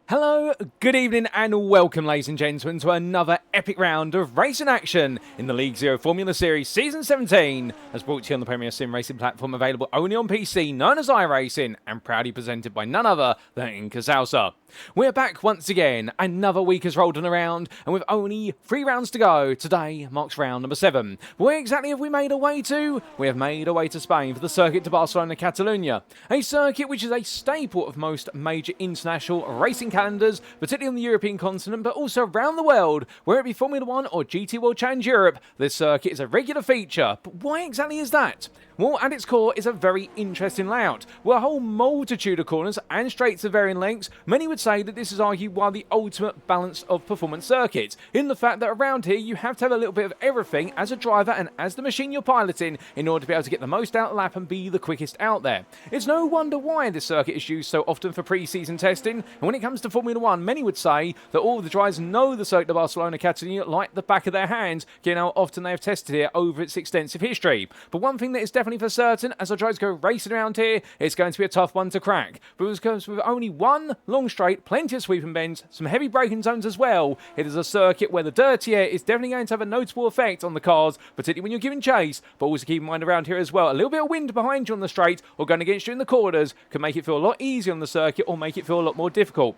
Hello, good evening and welcome ladies and gentlemen to another epic round of racing action in the League Zero Formula Series Season 17 as brought to you on the Premier Sim Racing platform available only on PC known as iRacing and proudly presented by none other than INCA Salsa. We're back once again, another week has rolled on around and with only 3 rounds to go, today marks round number 7. Where exactly have we made our way to? We have made our way to Spain for the Circuit de Barcelona-Catalunya, a circuit which is a staple of most major international racing calendars, particularly on the European continent, but also around the world, whether it be Formula 1 or GT World Challenge Europe. This circuit is a regular feature, but why exactly is that? Well, at its core is a very interesting layout, with a whole multitude of corners and straights of varying lengths. Many would say that this is argued one of the ultimate balance of performance circuits, in the fact that around here you have to have a little bit of everything as a driver and as the machine you're piloting in order to be able to get the most out of the lap and be the quickest out there. It's no wonder why this circuit is used so often for pre-season testing, and when it comes to Formula 1, many would say that all the drivers know the Circuit de Barcelona-Catalunya like the back of their hands, given how often they have tested here over its extensive history. But one thing that is definitely for certain, as our drivers go racing around here, it's going to be a tough one to crack. But because with only one long straight, plenty of sweeping bends, some heavy braking zones as well, it is a circuit where the dirty air is definitely going to have a notable effect on the cars, particularly when you're giving chase. But also keep in mind around here as well, a little bit of wind behind you on the straight or going against you in the corners can make it feel a lot easier on the circuit or make it feel a lot more difficult.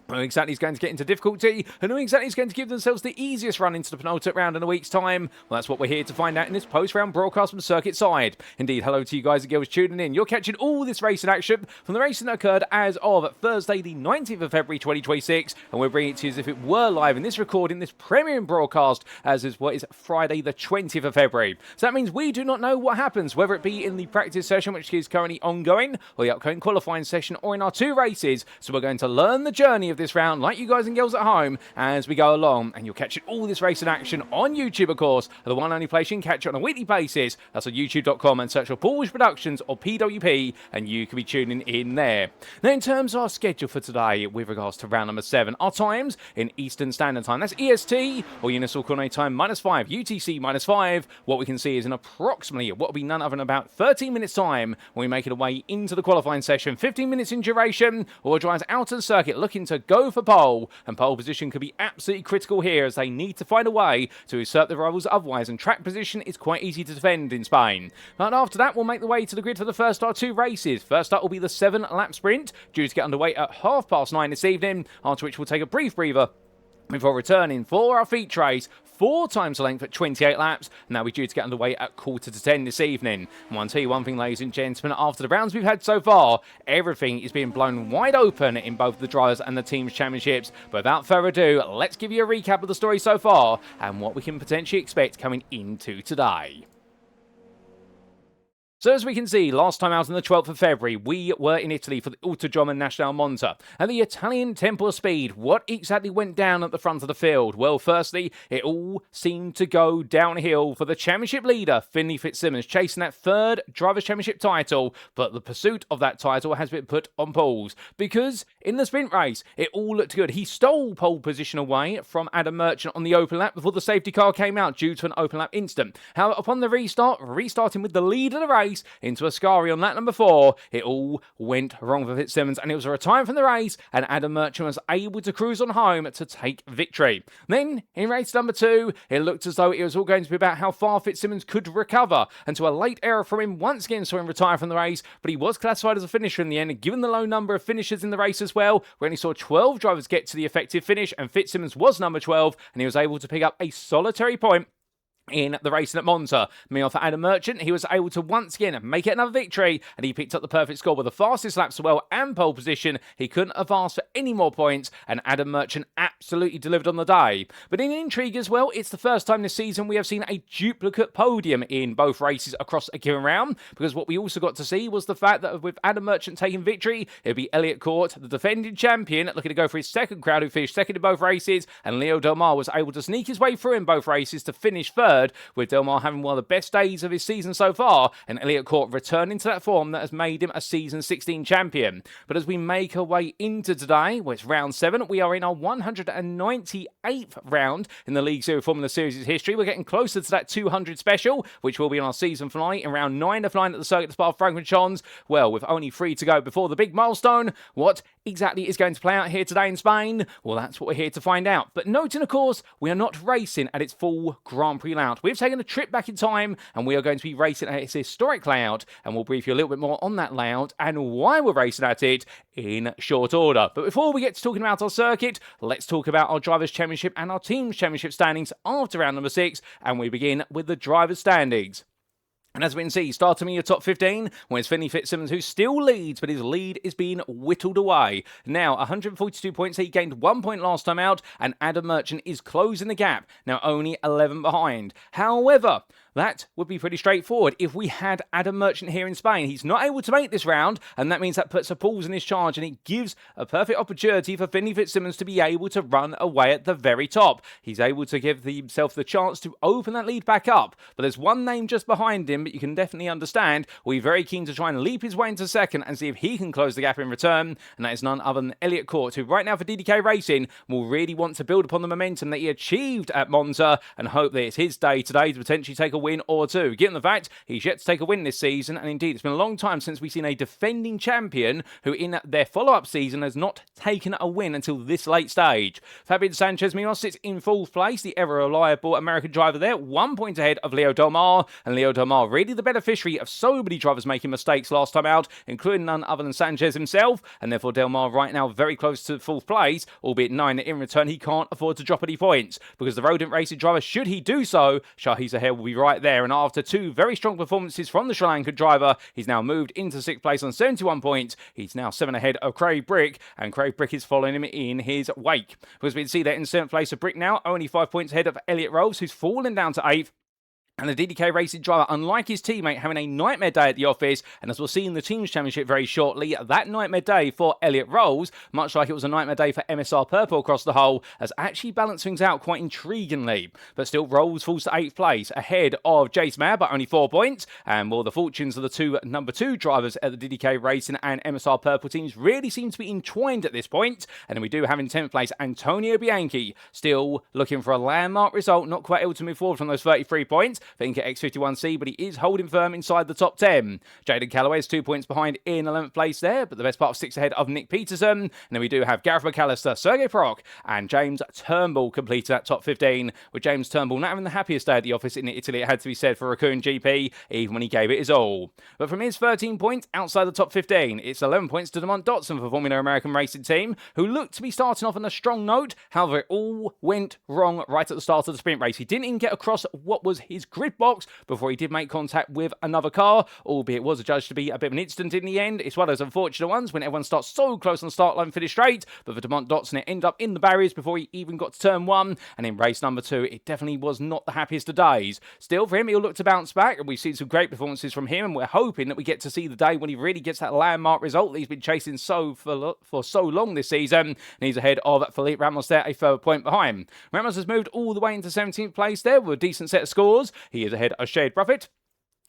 Who exactly is going to get into difficulty and who exactly is going to give themselves the easiest run into the penultimate round in a week's time? Well, that's what we're here to find out in this post-round broadcast from circuit side. Indeed, hello to you guys and girls tuning in. You're catching all this racing action from the racing that occurred as of Thursday the 19th of February 2026, and we're bringing it to you as if it were live in this recording, this premiering broadcast, as is what is Friday the 20th of February. So that means we do not know what happens, whether it be in the practice session, which is currently ongoing, or the upcoming qualifying session, or in our 2 races. So we're going to learn the journey of of this round, like you guys and girls at home, as we go along. And you'll catch all this racing action on YouTube, of course, the one only place you can catch it on a weekly basis. That's on youtube.com, and search for Paul's Productions or PWP, and you can be tuning in there. Now, in terms of our schedule for today, with regards to round number 7, our times in Eastern Standard Time, that's EST, or Universal Coordinate Time, -5, UTC, -5. What we can see is in approximately what will be none other than about 13 minutes time when we make it away into the qualifying session. 15 minutes in duration. All drivers out of the circuit looking to go for pole, and pole position could be absolutely critical here as they need to find a way to usurp the rivals otherwise, and track position is quite easy to defend in Spain. But after that, we'll make the way to the grid for the first of our 2 races. First up will be the 7-lap sprint, due to get underway at 9:30 this evening, after which we'll take a brief breather before returning for our feature race, 4 times the length at 28 laps, and that'll be due to get underway at 9:45 this evening. And I'll tell you one thing, ladies and gentlemen, after the rounds we've had so far, everything is being blown wide open in both the drivers and the teams championships. But without further ado, let's give you a recap of the story so far and what we can potentially expect coming into today. So as we can see, last time out on the 12th of February, we were in Italy for the Autodromo Nacional Monza. At the Italian Temple of Speed, what exactly went down at the front of the field? Well, firstly, it all seemed to go downhill for the championship leader, Finley Fitzsimmons, chasing that 3rd Drivers' Championship title, but the pursuit of that title has been put on pause, because in the sprint race, it all looked good. He stole pole position away from Adam Merchant on the open lap before the safety car came out due to an open lap incident. However, upon the restarting with the lead of the race, into Ascari on lap number 4, it all went wrong for Fitzsimmons, and it was a retirement from the race, and Adam Merchant was able to cruise on home to take victory. Then, in race number 2, it looked as though it was all going to be about how far Fitzsimmons could recover, and to a late error from him once again saw him retire from the race, but he was classified as a finisher in the end, and given the low number of finishers in the race as well, we only saw 12 drivers get to the effective finish, and Fitzsimmons was number 12, and he was able to pick up a solitary point in the racing at Monza. Meanwhile, for Adam Merchant, he was able to once again make it another victory, and he picked up the perfect score with the fastest laps as well and pole position. He couldn't have asked for any more points, and Adam Merchant absolutely delivered on the day. But in intrigue as well, it's the first time this season we have seen a duplicate podium in both races across a given round, because what we also got to see was the fact that with Adam Merchant taking victory, it would be Elliot Court, the defending champion, looking to go for his second crown, who finished second in both races, and Leo Del Mar was able to sneak his way through in both races to finish third, with Del Mar having one of the best days of his season so far, and Elliot Court returning to that form that has made him a season 16 champion. But as we make our way into today, which is round 7, we are in our 198th round in the League Zero Formula Series' history. We're getting closer to that 200 special, which will be on our season finale in round 9 of 9 at the Circuit de Barcelona-Catalunya. Well, with only 3 to go before the big milestone, what exactly is going to play out here today in Spain? Well, that's what we're here to find out. But noting, of course, we are not racing at its full Grand Prix layout. We've taken a trip back in time, and we are going to be racing at its historic layout, and we'll brief you a little bit more on that layout and why we're racing at it in short order. But before we get to talking about our circuit, let's talk about our Drivers' Championship and our Teams' Championship standings after round number 6, and we begin with the Drivers' standings. And as we can see, starting in your top 15, where's Finley Fitzsimmons, who still leads, but his lead is being whittled away. Now, 142 points. He gained 1 point last time out, and Adam Merchant is closing the gap, now only 11 behind. However, that would be pretty straightforward if we had Adam Merchant here in Spain. He's not able to make this round, and that means that puts a pause in his charge, and it gives a perfect opportunity for Finley Fitzsimmons to be able to run away at the very top. He's able to give himself the chance to open that lead back up, but there's one name just behind him, but you can definitely understand we're very keen to try and leap his way into second and see if he can close the gap in return, and that is none other than Elliot Court, who right now for DDK Racing will really want to build upon the momentum that he achieved at Monza and hope that it's his day today to potentially take a win or two. Given the fact he's yet to take a win this season, and indeed it's been a long time since we've seen a defending champion who in their follow-up season has not taken a win until this late stage. Fabian Sanchez meanwhile sits in 4th place, the ever reliable American driver there, 1 point ahead of Leo Del Mar, and Leo Del Mar really the beneficiary of so many drivers making mistakes last time out, including none other than Sanchez himself, and therefore Del Mar right now very close to 4th place, albeit 9 that in return he can't afford to drop any points, because the rodent racing driver, should he do so, Shahi Zahir will be right there, and after 2 very strong performances from the Sri Lankan driver, he's now moved into 6th place on 71 points. He's now 7 ahead of Craig Brick, and Craig Brick is following him in his wake. Because we can see that in 7th place of Brick now, only 5 points ahead of Elliot Rolls, who's fallen down to 8th. And the DDK Racing driver, unlike his teammate, having a nightmare day at the office, and as we'll see in the Teams Championship very shortly, that nightmare day for Elliot Rolls, much like it was a nightmare day for MSR Purple across the whole, has actually balanced things out quite intriguingly. But still, Rolls falls to 8th place, ahead of Jace Mayer by only 4 points, and well, the fortunes of the two number 2 drivers at the DDK Racing and MSR Purple teams really seem to be entwined at this point. And then we do have in 10th place Antonio Bianchi, still looking for a landmark result, not quite able to move forward from those 33 points. For INCA X51C, but he is holding firm inside the top 10. Jaden Calloway is 2 points behind in 11th place there, but the best part of 6 ahead of Nick Peterson. And then we do have Gareth McAllister, Sergey Proc, and James Turnbull completed that top 15, with James Turnbull not having the happiest day at the office in Italy, it had to be said, for Raccoon GP, even when he gave it his all. But from his 13 points outside the top 15, it's 11 points to Demont Dotson for Formula American Racing Team, who looked to be starting off on a strong note. However, it all went wrong right at the start of the sprint race. He didn't even get across what was his grid box before he did make contact with another car, albeit it was adjudged to be a bit of an incident in the end. It's one of those unfortunate ones when everyone starts so close on the start line, finish straight, but for Demont Dotson, it ended up in the barriers before he even got to turn 1, and in race number 2, it definitely was not the happiest of days. Still, for him, he'll look to bounce back, and we've seen some great performances from him, and we're hoping that we get to see the day when he really gets that landmark result that he's been chasing for so long this season, and he's ahead of Felipe Ramos there, a further point behind. Ramos has moved all the way into 17th place there with a decent set of scores. He is ahead of Shade Profit,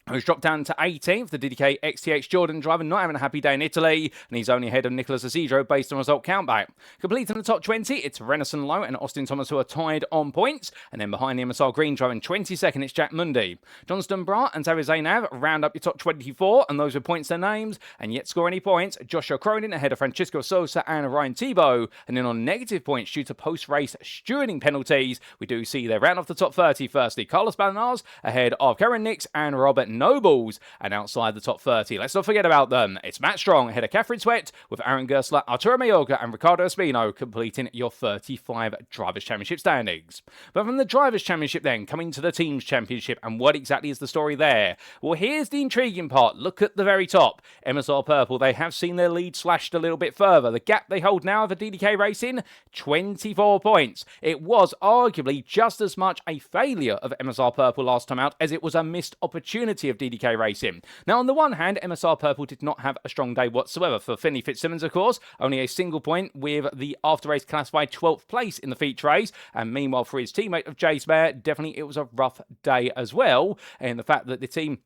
who's dropped down to 18th, the DDK XTH Jordan driver, not having a happy day in Italy, and he's only ahead of Nicholas Isidro based on result countback. Completing the top 20, it's Renison Lowe and Austin Thomas who are tied on points, and then behind the MSR Green driver in 22nd, it's Jack Mundy. Johnston Bra and Xavier Zainav round up your top 24, and those with points their names, and yet score any points. Joshua Cronin ahead of Francisco Sosa and Ryan Thibault, and then on negative points due to post-race stewarding penalties, we do see they round off the top 30 firstly. Carlos Balinars ahead of Karen Nix and Robert Nobles, and outside the top 30, let's not forget about them. It's Matt Strong ahead of Catherine Sweat, with Aaron Gersler, Arturo Mayorga, and Ricardo Espino completing your 35 Drivers' Championship standings. But from the Drivers' Championship then, coming to the Teams' Championship, and what exactly is the story there? Well, here's the intriguing part. Look at the very top. MSR Purple, they have seen their lead slashed a little bit further. The gap they hold now over DDK Racing, 24 points. It was arguably just as much a failure of MSR Purple last time out as it was a missed opportunity of DDK Racing. Now, on the one hand, MSR Purple did not have a strong day whatsoever. For Finney Fitzsimmons, of course, only a single point with the after-race classified 12th place in the feature race. And meanwhile, for his teammate of Jace Mayer, definitely it was a rough day as well. And the fact that the team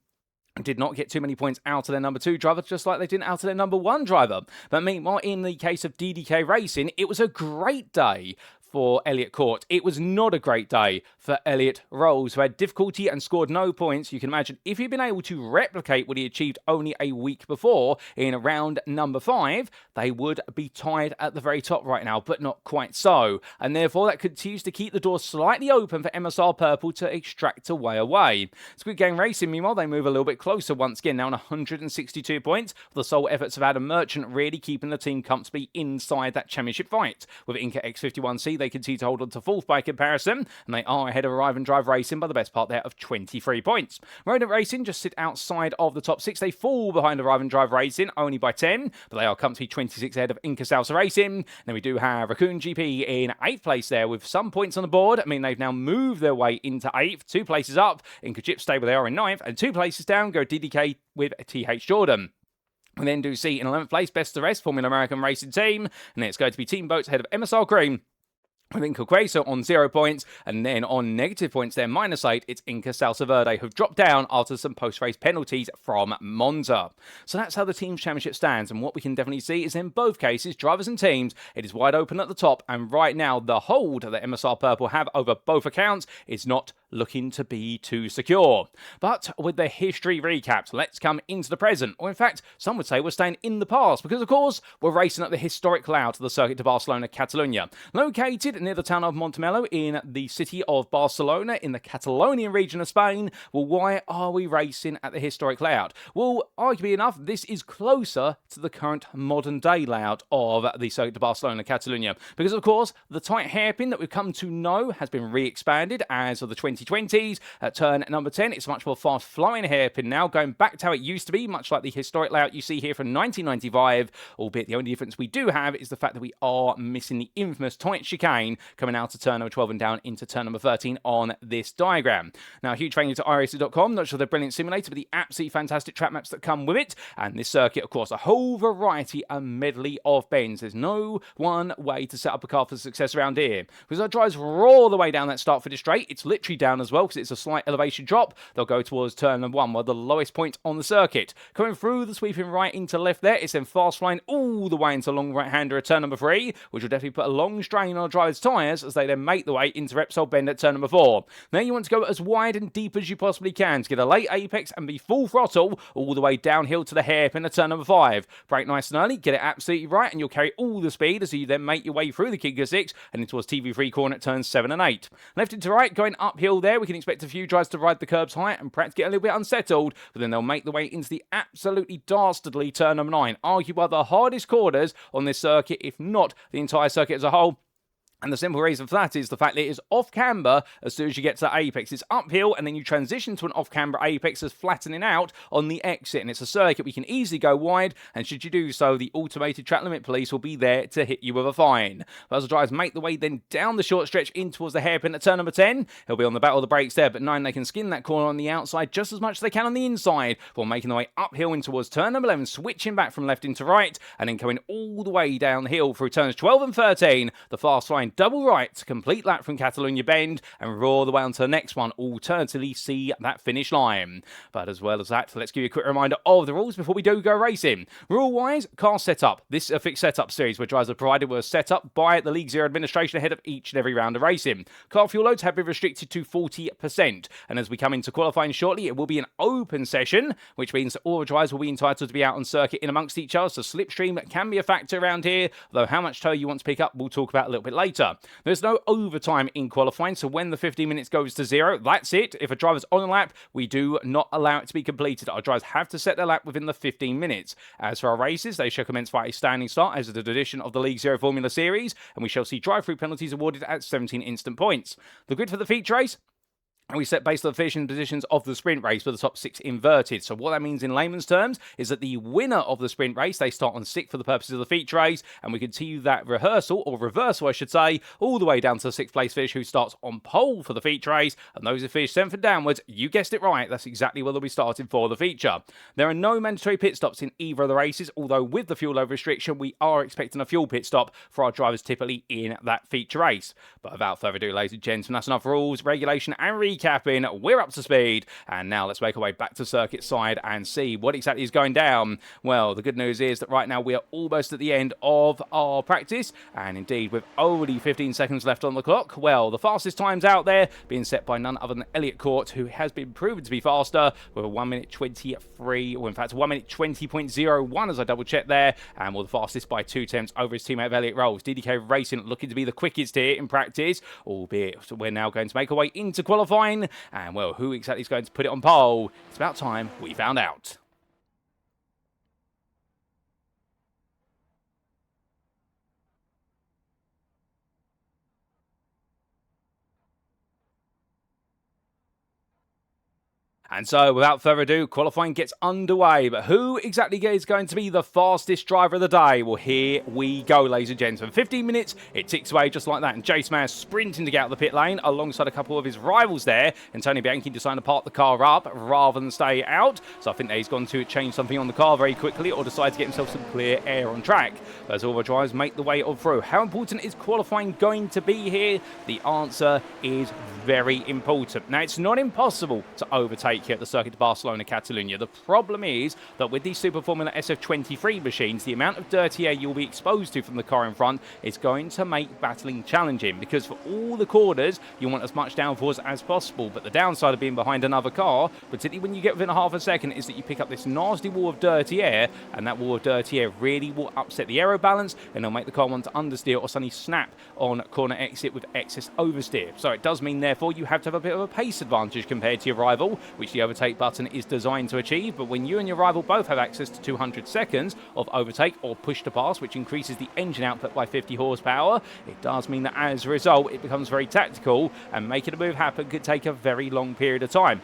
did not get too many points out of their number 2 driver, just like they didn't out of their number 1 driver. But meanwhile, in the case of DDK Racing, it was a great day for Elliot Court. It was not a great day for Elliot Rolls, who had difficulty and scored no points. You can imagine if he'd been able to replicate what he achieved only a week before in round number 5, they would be tied at the very top right now, but not quite so. And therefore, that continues to keep the door slightly open for MSR Purple to extract away. Squid Gang Racing, meanwhile, they move a little bit closer once again, now on 162 points, with the sole efforts of Adam Merchant really keeping the team comfortably inside that championship fight. With INCA X51C, they continue to hold on to 4th by comparison, and they are ahead of Arrive and Drive Racing by the best part there of 23 points. Rodent Racing just sit outside of the top 6. They fall behind Arrive and Drive Racing only by 10, but they are comfortably 26 ahead of INCA Salsa Racing. Then we do have Raccoon GP in 8th place there with some points on the board. I mean, they've now moved their way into 8th, 2 places up. INCA Chip stay where they are in 9th, and 2 places down go DDK with TH Jordan. We then do see in 11th place, Best of the Rest, Formula American Racing Team, and it's going to be Team Boats ahead of MSR Green with INCA Queso on 0 points, and then on negative points there, -8, it's INCA Salsa Verde, who've dropped down after some post-race penalties from Monza. So that's how the Teams Championship stands, and what we can definitely see is in both cases, drivers and teams, it is wide open at the top, and right now, the hold that MSR Purple have over both accounts is not looking to be too secure. But with the history recapped, let's come into the present, or in fact, some would say we're staying in the past, because of course, we're racing at the historic layout of the Circuit de Barcelona-Catalunya. Located near the town of Montemelo in the city of Barcelona in the Catalonian region of Spain. Well, why are we racing at the historic layout? Well, arguably enough, this is closer to the current modern day layout of the Circuit de Barcelona-Catalunya, because of course, the tight hairpin that we've come to know has been re-expanded as of the 2020s. At turn number 10, it's much more fast-flowing hairpin now, going back to how it used to be, much like the historic layout you see here from 1995, albeit the only difference we do have is the fact that we are missing the infamous tight chicane coming out of turn number 12 and down into turn number 13 on this diagram. Now, a huge thank you to iRacing.com, not sure they're brilliant simulator, but the absolutely fantastic track maps that come with it, and this circuit, of course, a whole variety and medley of bends. There's no one way to set up a car for success around here, because our drives roar the way down that start for the straight. It's literally down as well, because it's a slight elevation drop. They'll go towards turn number 1, the lowest point on the circuit. Coming through the sweeping right into left there, it's then fast flying all the way into long right-hander at turn number 3, which will definitely put a long strain on our driver's tyres as they then make the way into Repsol Bend at turn number 4. Now you want to go as wide and deep as you possibly can to get a late apex and be full throttle all the way downhill to the hairpin at turn number 5. Brake nice and early, get it absolutely right, and you'll carry all the speed as you then make your way through the Kinker 6 and into towards TV3 corner at turns 7 and 8. Left into right, going uphill there, we can expect a few drives to ride the curbs high and perhaps get a little bit unsettled, but then they'll make the way into the absolutely dastardly turn number 9, arguably the hardest corners on this circuit, if not the entire circuit as a whole. And the simple reason for that is the fact that it is off-camber as soon as you get to the apex. It's uphill, and then you transition to an off-camber apex as flattening out on the exit. And it's a circuit we can easily go wide, and should you do so, the automated track limit police will be there to hit you with a fine. But as the drivers make the way then down the short stretch in towards the hairpin at turn number 10, he'll be on the battle of the brakes there, but 9, they can skin that corner on the outside just as much as they can on the inside, while making the way uphill in towards turn number 11, switching back from left into right, and then coming all the way downhill through turns 12 and 13, the fast line double right to complete lap from Catalunya Bend and roar the way onto the next one, alternatively see that finish line. But as well as that, let's give you a quick reminder of the rules before we do go racing. Rule-wise, car setup. This is a fixed setup series where drivers are provided with a setup by the League Zero administration ahead of each and every round of racing. Car fuel loads have been restricted to 40%, and as we come into qualifying shortly, it will be an open session, which means that all the drivers will be entitled to be out on circuit in amongst each other, so slipstream can be a factor around here, though how much tow you want to pick up we'll talk about a little bit later. There's no overtime in qualifying, so when the 15 minutes goes to 0, that's it. If a driver's on a lap, we do not allow it to be completed. Our drivers have to set their lap within the 15 minutes. As for our races, they shall commence by a standing start as a tradition of the League Zero Formula Series, and we shall see drive-through penalties awarded at 17 instant points. The grid for the feature race, and we set based on the finishing positions of the sprint race for the top 6 inverted. So what that means in layman's terms is that the winner of the sprint race, they start on 6th for the purposes of the feature race, and we continue that reversal, I should say, all the way down to the 6th place finisher who starts on pole for the feature race, and those who finish 7th and downwards, you guessed it right, that's exactly where they'll be starting for the feature. There are no mandatory pit stops in either of the races, although with the fuel load restriction, we are expecting a fuel pit stop for our drivers typically in that feature race. But without further ado, ladies and gentlemen, that's enough rules, regulation, and recapping. We're up to speed, and now let's make our way back to circuit side and see what exactly is going down. Well, the good news is that right now we are almost at the end of our practice, and indeed with only 15 seconds left on the clock, well, the fastest times out there being set by none other than Elliot Court, who has been proven to be faster with a 1 minute 23, or in fact 1 minute 20.01 as I double check there, and well, the fastest by 2 attempts over his teammate Elliot Rolls. DDK Racing looking to be the quickest here in practice, albeit we're now going to make our way into qualifying. And well, who exactly is going to put it on pole? It's about time we found out. And so, without further ado, qualifying gets underway. But who exactly is going to be the fastest driver of the day? Well, here we go, ladies and gentlemen. 15 minutes, it ticks away just like that. And Jace Mayer sprinting to get out of the pit lane alongside a couple of his rivals there. And Tony Bianchi deciding to park the car up rather than stay out. So I think that he's gone to change something on the car very quickly or decide to get himself some clear air on track. But as all the drivers make the way through, how important is qualifying going to be here? The answer is very important. Now, it's not impossible to overtake here at the Circuit de Barcelona-Catalunya. The problem is that with these Super Formula SF23 machines, the amount of dirty air you'll be exposed to from the car in front is going to make battling challenging, because for all the corners, you want as much downforce as possible. But the downside of being behind another car, particularly when you get within a half a second, is that you pick up this nasty wall of dirty air, and that wall of dirty air really will upset the aero balance, and it'll make the car want to understeer or suddenly snap on corner exit with excess oversteer. So it does mean, therefore, you have to have a bit of a pace advantage compared to your rival, which which the overtake button is designed to achieve. But when you and your rival both have access to 200 seconds of overtake or push to pass, which increases the engine output by 50 horsepower, it does mean that as a result, it becomes very tactical, and making a move happen could take a very long period of time.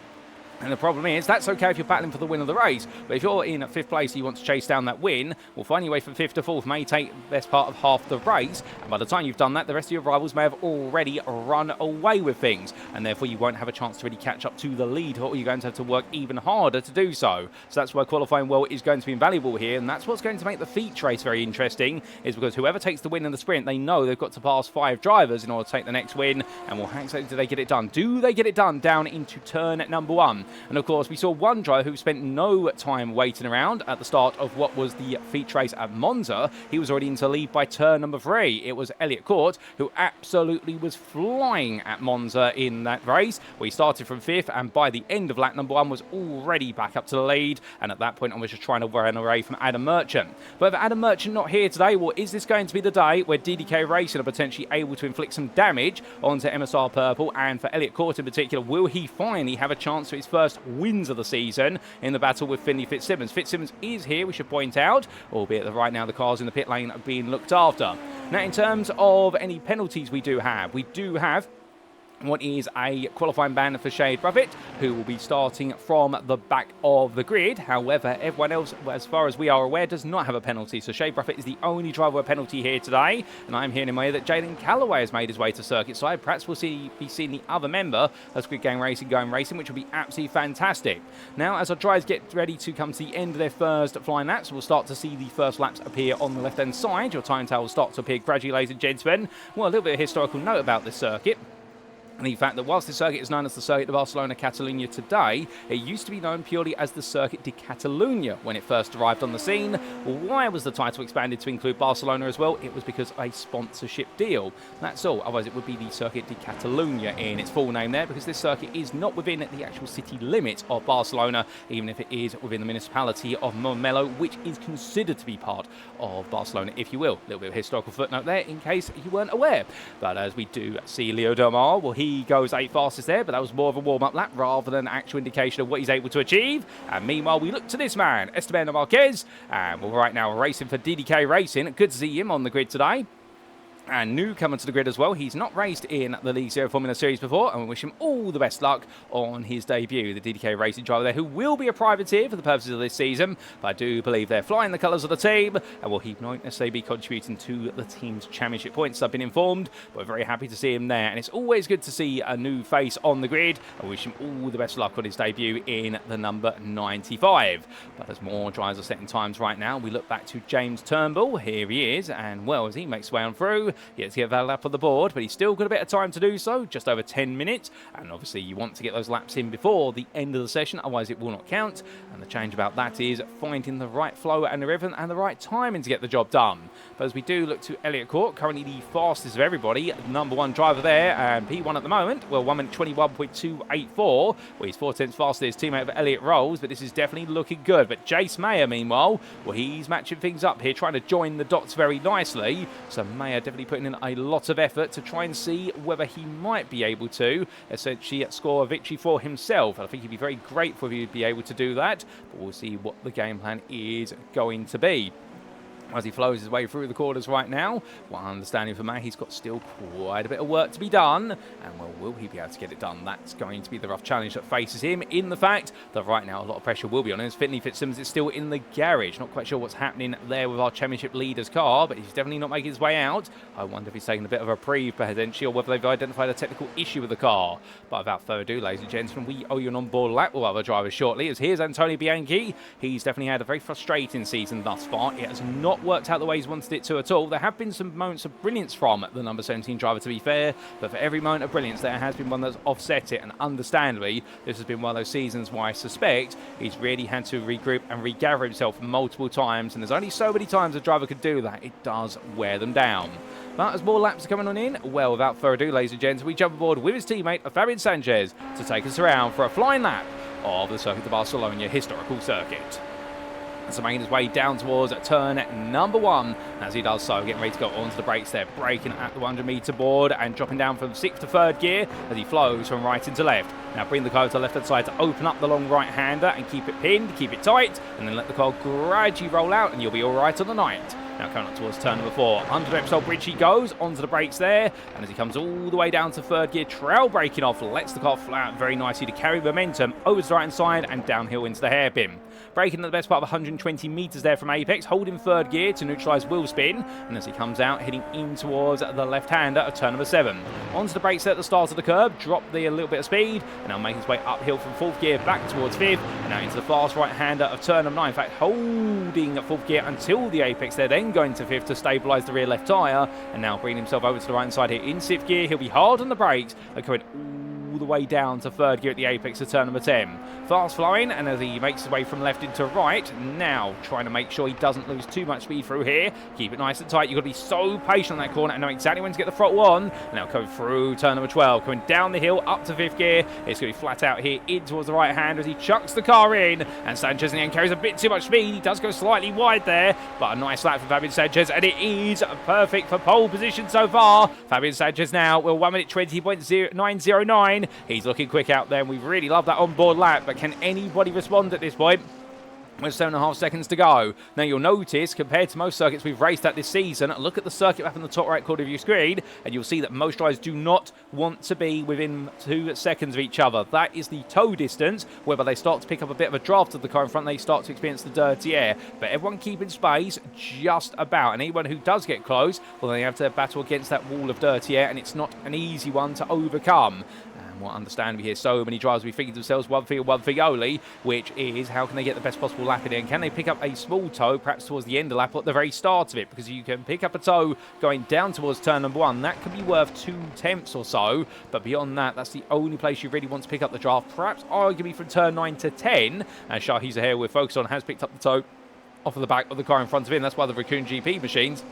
And the problem is, that's okay if you're battling for the win of the race, but if you're in at 5th place and you want to chase down that win, well, finding your way from 5th to 4th may take the best part of half the race, and by the time you've done that, the rest of your rivals may have already run away with things, and therefore you won't have a chance to really catch up to the lead, or you're going to have to work even harder to do so. So that's why qualifying well is going to be invaluable here, and that's what's going to make the feature race very interesting, is because whoever takes the win in the sprint, they know they've got to pass 5 drivers in order to take the next win, and well, how exactly do they get it done? Do they get it done down into turn number 1? And of course, we saw one driver who spent no time waiting around at the start of what was the feature race at Monza. He was already into the lead by turn number 3. It was Elliott Court, who absolutely was flying at Monza in that race. We started from 5th, and by the end of lap number 1 was already back up to the lead, and at that point I was just trying to run away from Adam Merchant. But with Adam Merchant not here today, well, is this going to be the day where DDK Racing are potentially able to inflict some damage onto MSR Purple? And for Elliott Court in particular, will he finally have a chance for his first wins of the season in the battle with Finley Fitzsimmons? Fitzsimmons is here, we should point out, albeit that right now the cars in the pit lane are being looked after. Now, in terms of any penalties we do have what is a qualifying ban for Shade Buffett, who will be starting from the back of the grid. However, everyone else, as far as we are aware, does not have a penalty. So Shade Buffett is the only driver with a penalty here today. And I'm hearing in my ear that Jalen Calloway has made his way to circuit side. Perhaps we'll be seeing the other member of Squid Gang Racing going racing, which will be absolutely fantastic. Now, as our drivers get ready to come to the end of their first flying laps, we'll start to see the first laps appear on the left-hand side. Your time tower will start to appear gradually, ladies and gentlemen. Well, a little bit of historical note about this circuit. And the fact that whilst the circuit is known as the Circuit de Barcelona-Catalunya today, it used to be known purely as the Circuit de Catalunya when it first arrived on the scene. Why was the title expanded to include Barcelona as well? It was because of a sponsorship deal. That's all. Otherwise, it would be the Circuit de Catalunya in its full name there, because this circuit is not within the actual city limits of Barcelona, even if it is within the municipality of Montmeló, which is considered to be part of Barcelona, if you will. A little bit of a historical footnote there, in case you weren't aware. But as we do see Leo Delmar, well, he goes 8th fastest there, but that was more of a warm-up lap rather than an actual indication of what he's able to achieve. And meanwhile, we look to this man, Esteban Marquez, and we're right now racing for DDK Racing. Good to see him on the grid today. And newcomer to the grid as well. He's not raced in the League Zero Formula Series before, and we wish him all the best luck on his debut. The DDK Racing driver there, who will be a privateer for the purposes of this season, but I do believe they're flying the colours of the team, and will he not necessarily be contributing to the team's championship points. I've been informed, but we're very happy to see him there, and it's always good to see a new face on the grid. I wish him all the best luck on his debut in the number 95. But as more drivers are setting times right now, we look back to James Turnbull. Here he is, and well, as he makes his way on through, he has to get that lap on the board, but he's still got a bit of time to do so, just over 10 minutes. And obviously, you want to get those laps in before the end of the session, otherwise it will not count. And the change about that is finding the right flow and the rhythm and the right timing to get the job done. But as we do look to Elliott Court, currently the fastest of everybody, number 1 driver there, and P1 at the moment, well, 1 minute 21.284, well, he's 4 tenths faster than his teammate of Elliott Rolls, but this is definitely looking good. But Jace Mayer, meanwhile, well, he's matching things up here, trying to join the dots very nicely. So Mayer definitely putting in a lot of effort to try and see whether he might be able to essentially score a victory for himself. And I think he'd be very grateful if he'd be able to do that, but we'll see what the game plan is going to be. As he flows his way through the corners right now, one understanding for May, he's got still quite a bit of work to be done. And well, will he be able to get it done? That's going to be the rough challenge that faces him, in the fact that right now a lot of pressure will be on him. Finley Fitzsimmons is still in the garage. Not quite sure what's happening there with our championship leader's car, but he's definitely not making his way out. I wonder if he's taking a bit of a reprieve potentially, or whether they've identified a technical issue with the car. But without further ado, ladies and gentlemen, we owe you an on-board lap with other drivers shortly, as here's Antonio Bianchi. He's definitely had a very frustrating season thus far. It has not worked out the way he's wanted it to at all. There have been some moments of brilliance from the number 17 driver, to be fair, but for every moment of brilliance there has been one that's offset it, and understandably this has been one of those seasons where I suspect he's really had to regroup and regather himself multiple times, and there's only so many times a driver could do that. It does wear them down. But as more laps are coming on in, well, without further ado, ladies and gents, we jump aboard with his teammate Fabian Sanchez to take us around for a flying lap of the Circuit de Barcelona historical circuit. So making his way down towards turn number 1. As he does so, getting ready to go onto the brakes there, braking at the 100-meter board and dropping down from 6th to 3rd gear as he flows from right into left. Now bring the car to the left-hand side to open up the long right-hander and keep it pinned, keep it tight, and then let the car gradually roll out and you'll be all right on the night. Now coming up towards turn number 4. Under the Repsol bridge he goes, onto the brakes there, and as he comes all the way down to 3rd gear, trail braking off, lets the car fly out very nicely to carry momentum over to the right-hand side and downhill into the hairpin. Braking at the best part of 120 metres there from apex, holding 3rd gear to neutralise wheel spin, and as he comes out, heading in towards the left-hander of turn number 7. Onto the brakes at the start of the curb, drop a little bit of speed, and now making his way uphill from 4th gear back towards 5th, and now into the fast right-hander of turn number 9. In fact, holding 4th gear until the apex there, then going to 5th to stabilise the rear left tyre, and now bringing himself over to the right-hand side here in 6th gear. He'll be hard on the brakes, and going all the way down to 3rd gear at the apex of turn number 10. Fast flowing, and as he makes his way from left into right, now trying to make sure he doesn't lose too much speed through here. Keep it nice and tight. You've got to be so patient on that corner and know exactly when to get the throttle on. And now coming through turn number 12, coming down the hill up to 5th gear. It's going to be flat out here in towards the right hand as he chucks the car in, and Sanchez in the end carries a bit too much speed. He does go slightly wide there, but a nice lap for Fabian Sanchez, and it is perfect for pole position so far. Fabian Sanchez now will 1 minute 20.909. He's looking quick out there, and we really love that onboard lap, but can anybody respond at this point? With 7.5 seconds to go. Now you'll notice, compared to most circuits we've raced at this season, look at the circuit map in the top right corner of your screen, and you'll see that most drivers do not want to be within 2 seconds of each other. That is the tow distance, whereby they start to pick up a bit of a draft of the car in front, they start to experience the dirty air. But everyone keeping space just about, and anyone who does get close, well, they have to battle against that wall of dirty air, and it's not an easy one to overcome. What understand we hear so many drivers be thinking to themselves one thing only, which is how can they get the best possible lap in it, and can they pick up a small tow perhaps towards the end of the lap or at the very start of it, because you can pick up a tow going down towards turn number 1. That could be worth 2 tenths or so, but beyond that, that's the only place you really want to pick up the draft, perhaps arguably from turn 9 to 10, and Shahi Zahir we're focused on has picked up the tow off of the back of the car in front of him. That's why the Raccoon GP machines.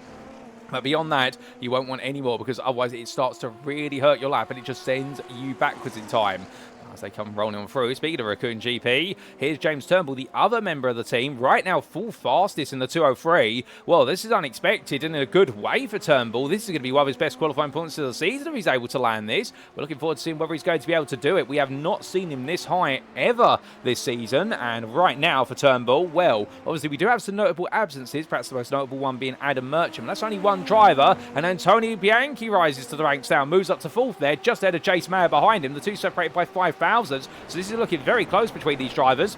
But beyond that, you won't want any more, because otherwise it starts to really hurt your lap and it just sends you backwards in time. As they come rolling on through. Speaking of Raccoon GP, here's James Turnbull, the other member of the team, right now full fastest in the 203. Well, this is unexpected and in a good way for Turnbull. This is going to be one of his best qualifying points of the season if he's able to land this. We're looking forward to seeing whether he's going to be able to do it. We have not seen him this high ever this season, and right now for Turnbull, well, obviously we do have some notable absences, perhaps the most notable one being Adam Merchant. That's only one driver, and Antonio Bianchi rises to the ranks now, moves up to 4th there, just ahead of Jace Mayer behind him. The two separated by 5,000. So this is looking very close between these drivers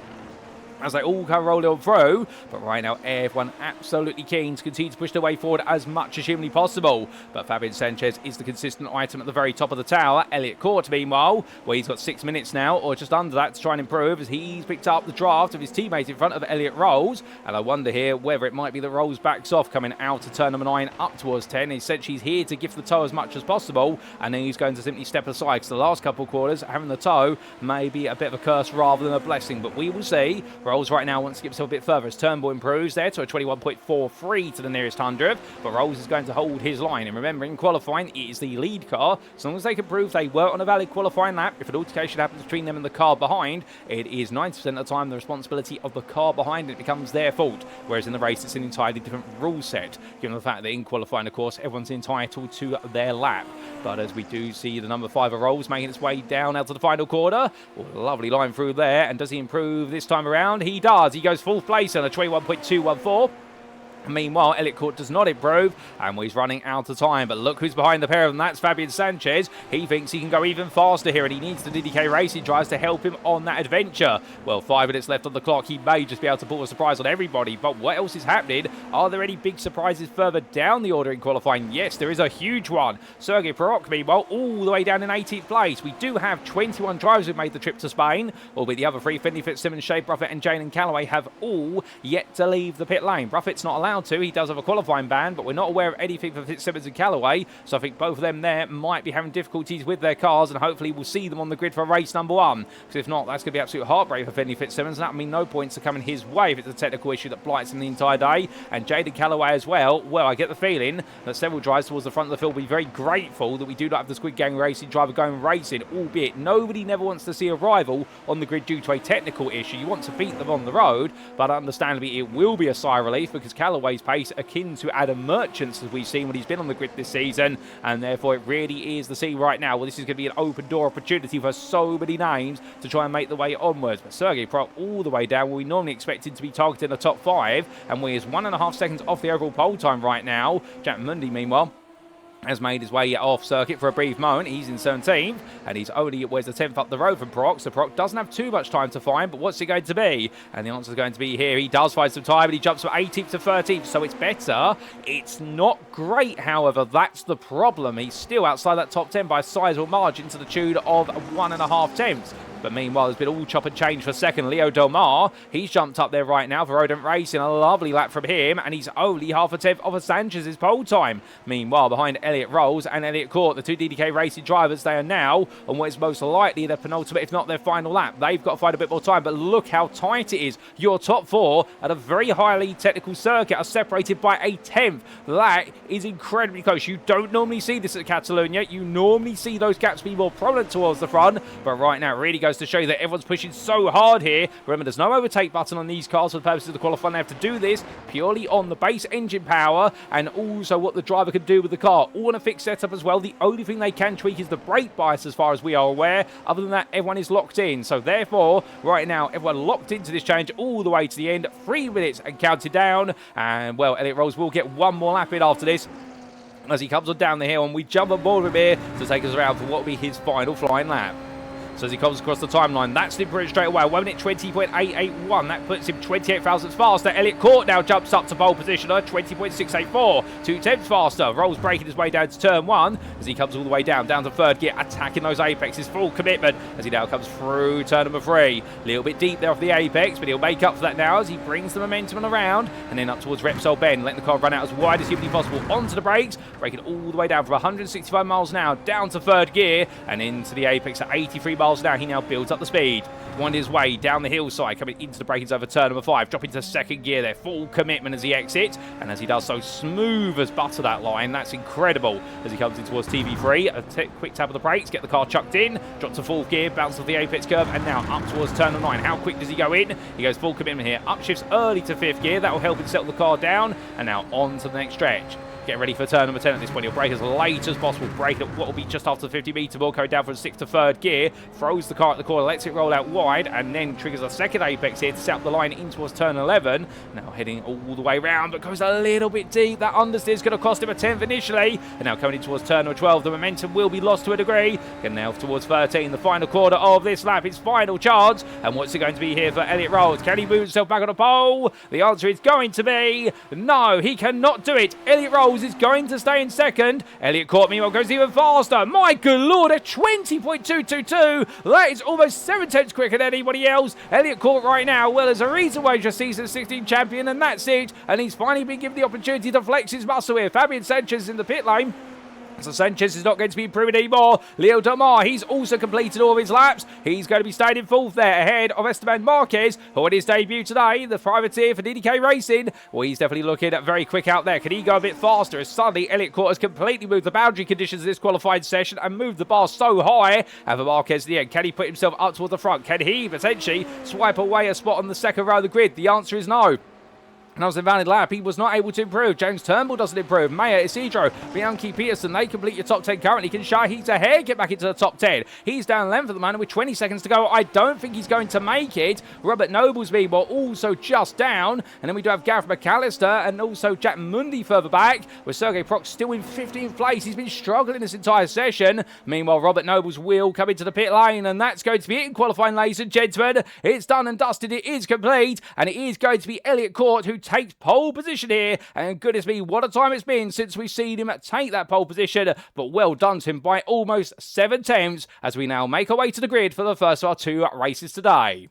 as they all come rolling on through. But right now, everyone absolutely keen to continue to push their way forward as much as humanly possible. But Fabian Sanchez is the consistent item at the very top of the tower. Elliot Court, meanwhile, well, he's got 6 minutes now, or just under that, to try and improve, as he's picked up the draft of his teammate in front of Elliot Rolls. And I wonder here whether it might be that Rolls backs off coming out of turn number 9 up towards 10. He said she's here to give the tow as much as possible, and then he's going to simply step aside, because the last couple of quarters, having the tow may be a bit of a curse rather than a blessing. But we will see. Rolls right now wants to get himself a bit further as Turnbull improves there to a 21.43 to the nearest 100, but Rolls is going to hold his line. And remembering, qualifying, it is the lead car. As long as they can prove they were on a valid qualifying lap, if an altercation happens between them and the car behind, it is 90% of the time the responsibility of the car behind it becomes their fault, whereas in the race it's an entirely different rule set, given the fact that in qualifying, of course, everyone's entitled to their lap. But as we do see the number 5 of Rolls making its way down out to the final quarter, lovely line through there, and does he improve this time around? He does. He goes 4th place on a 21.214. Meanwhile, Elliot Court does not improve, and he's running out of time. But look who's behind the pair of them. That's Fabian Sanchez. He thinks he can go even faster here, and he needs the DDK Racing drives to help him on that adventure. Well, 5 minutes left on the clock. He may just be able to pull a surprise on everybody. But what else is happening? Are there any big surprises further down the order in qualifying? Yes, there is a huge one. Sergei Perok, meanwhile, all the way down in 18th place. We do have 21 drivers who've made the trip to Spain, albeit the other 3, Finley Fitzsimmons, Shea Bruffett and Jalen Callaway, have all yet to leave the pit lane. Bruffett's not allowed allowed to. He does have a qualifying ban, but we're not aware of anything for Fitzsimmons and Callaway, so I think both of them there might be having difficulties with their cars, and hopefully we'll see them on the grid for race number 1, because if not, that's going to be absolute heartbreak for Finley Fitzsimmons, and that would mean no points are coming his way if it's a technical issue that blights him the entire day. And Jaden Callaway as well, I get the feeling that several drives towards the front of the field will be very grateful that we do not have the Squid Gang Racing driver going racing, albeit nobody never wants to see a rival on the grid due to a technical issue. You want to beat them on the road, but understandably it will be a sigh of relief, because Callaway's pace akin to Adam Merchant's, as we've seen when he's been on the grid this season, and therefore it really is the scene right now. Well, this is going to be an open door opportunity for so many names to try and make the way onwards. But Sergey Prok all the way down where we normally expect him to be targeting the top 5, and we is 1.5 seconds off the overall pole time right now. Jack Mundy, meanwhile, has made his way off circuit for a brief moment. He's in 17th, and he's only, the 10th up the road from Proc, so Proc doesn't have too much time to find, but what's it going to be? And the answer is going to be here. He does find some time, but he jumps from 18th to 13th, so it's better. It's not great, however, that's the problem. He's still outside that top 10 by a sizable margin to the tune of 1.5 tenths. But meanwhile, there's been all chop and change for second. Leo Del Mar, he's jumped up there right now for Rodent Racing. A lovely lap from him, and he's only half a tenth off of Sanchez's pole time. Meanwhile, behind Elliot Rolls and Elliot Court, the two DDK Racing drivers, they are now on what is most likely their penultimate, if not their final lap. They've got to find a bit more time, but look how tight it is. Your top 4 at a very highly technical circuit are separated by a tenth. That is incredibly close. You don't normally see this at Catalunya. You normally see those gaps be more prominent towards the front, but right now it really goes to show you that everyone's pushing so hard here. Remember, there's no overtake button on these cars for the purposes of the qualifying. They have to do this purely on the base engine power and also what the driver can do with the car. All on a fixed setup as well. The only thing they can tweak is the brake bias as far as we are aware. Other than that, everyone is locked in. So therefore, right now, everyone locked into this change all the way to the end. 3 minutes and counted down. And, well, Elliot Rolls will get one more lap in after this as he comes on down the hill, and we jump on board with him here to take us around for what will be his final flying lap. So as he comes across the timeline, that's improved straight away. 1 minute 20.881. That puts him 28 thousandths faster. Elliot Court now jumps up to pole positioner, 20.684. 2 tenths faster. Rolls breaking his way down to turn 1 as he comes all the way down to third gear, attacking those apexes. Full commitment as he now comes through turn number 3. A little bit deep there off the apex, but he'll make up for that now as he brings the momentum around and then up towards Repsol Bend, letting the car run out as wide as humanly possible onto the brakes, breaking all the way down from 165 miles an hour down to third gear and into the apex at 83 miles an hour. He now builds up the speed, winding his way down the hillside, coming into the break-ins over turn number 5, dropping to second gear there, full commitment as he exits, and as he does so, smooth as butter that line. That's incredible as he comes in towards TV3. A quick tap of the brakes, get the car chucked in, drop to fourth gear, bounce off the apex curve, and now up towards turn number 9. How quick does he go in? He goes full commitment here, upshifts early to fifth gear. That will help him settle the car down, and now on to the next stretch. Get ready for turn number 10 at this point. He'll brake as late as possible. Brake at what will be just after the 50-metre mark, going down from 6th to 3rd gear. Throws the car at the corner, lets it roll out wide, and then triggers a second apex here to set up the line in towards turn 11. Now heading all the way round, but goes a little bit deep. That understeer is going to cost him a 10th initially. And now coming in towards turn number 12, the momentum will be lost to a degree. Getting now towards 13, the final quarter of this lap. His final chance. And what's it going to be here for Elliot Rolls? Can he move himself back on the pole? The answer is going to be no, he cannot do it. Elliot Rolls is going to stay in second. Elliot Court, meanwhile, goes even faster. My good lord, a 20.222. That is almost 7 tenths quicker than anybody else. Elliot Court right now, well, as a reason why he's a season 16 champion, and that's it. And he's finally been given the opportunity to flex his muscle here. Fabian Sanchez in the pit lane. So Sanchez is not going to be improving anymore. Leo Del Mar, he's also completed all of his laps. He's going to be staying in 4th there, ahead of Esteban Marquez, who on his debut today, the privateer for DDK Racing. Well, he's definitely looking at very quick out there. Can he go a bit faster? As suddenly, Elliot Court has completely moved the boundary conditions of this qualified session and moved the bar so high. And for Marquez at the end, can he put himself up towards the front? Can he potentially swipe away a spot on the second row of the grid? The answer is no. And that was an invalid lap. He was not able to improve. James Turnbull doesn't improve. Mayer, Isidro, Bianchi, Peterson, they complete your top 10 currently. Can Shahid Zaher get back into the top 10? He's down length at the moment with 20 seconds to go. I don't think he's going to make it. Robert Noblesby will also just down. And then we do have Gareth McAllister and also Jack Mundy further back, with Sergey Prok still in 15th place. He's been struggling this entire session. Meanwhile, Robert Nobles will come into the pit lane, and that's going to be it in qualifying, ladies and gentlemen. It's done and dusted. It is complete, and it is going to be Elliot Court who takes pole position here, and goodness me, what a time it's been since we've seen him take that pole position, but well done to him by almost 7 tenths as we now make our way to the grid for the first of our 2 races today.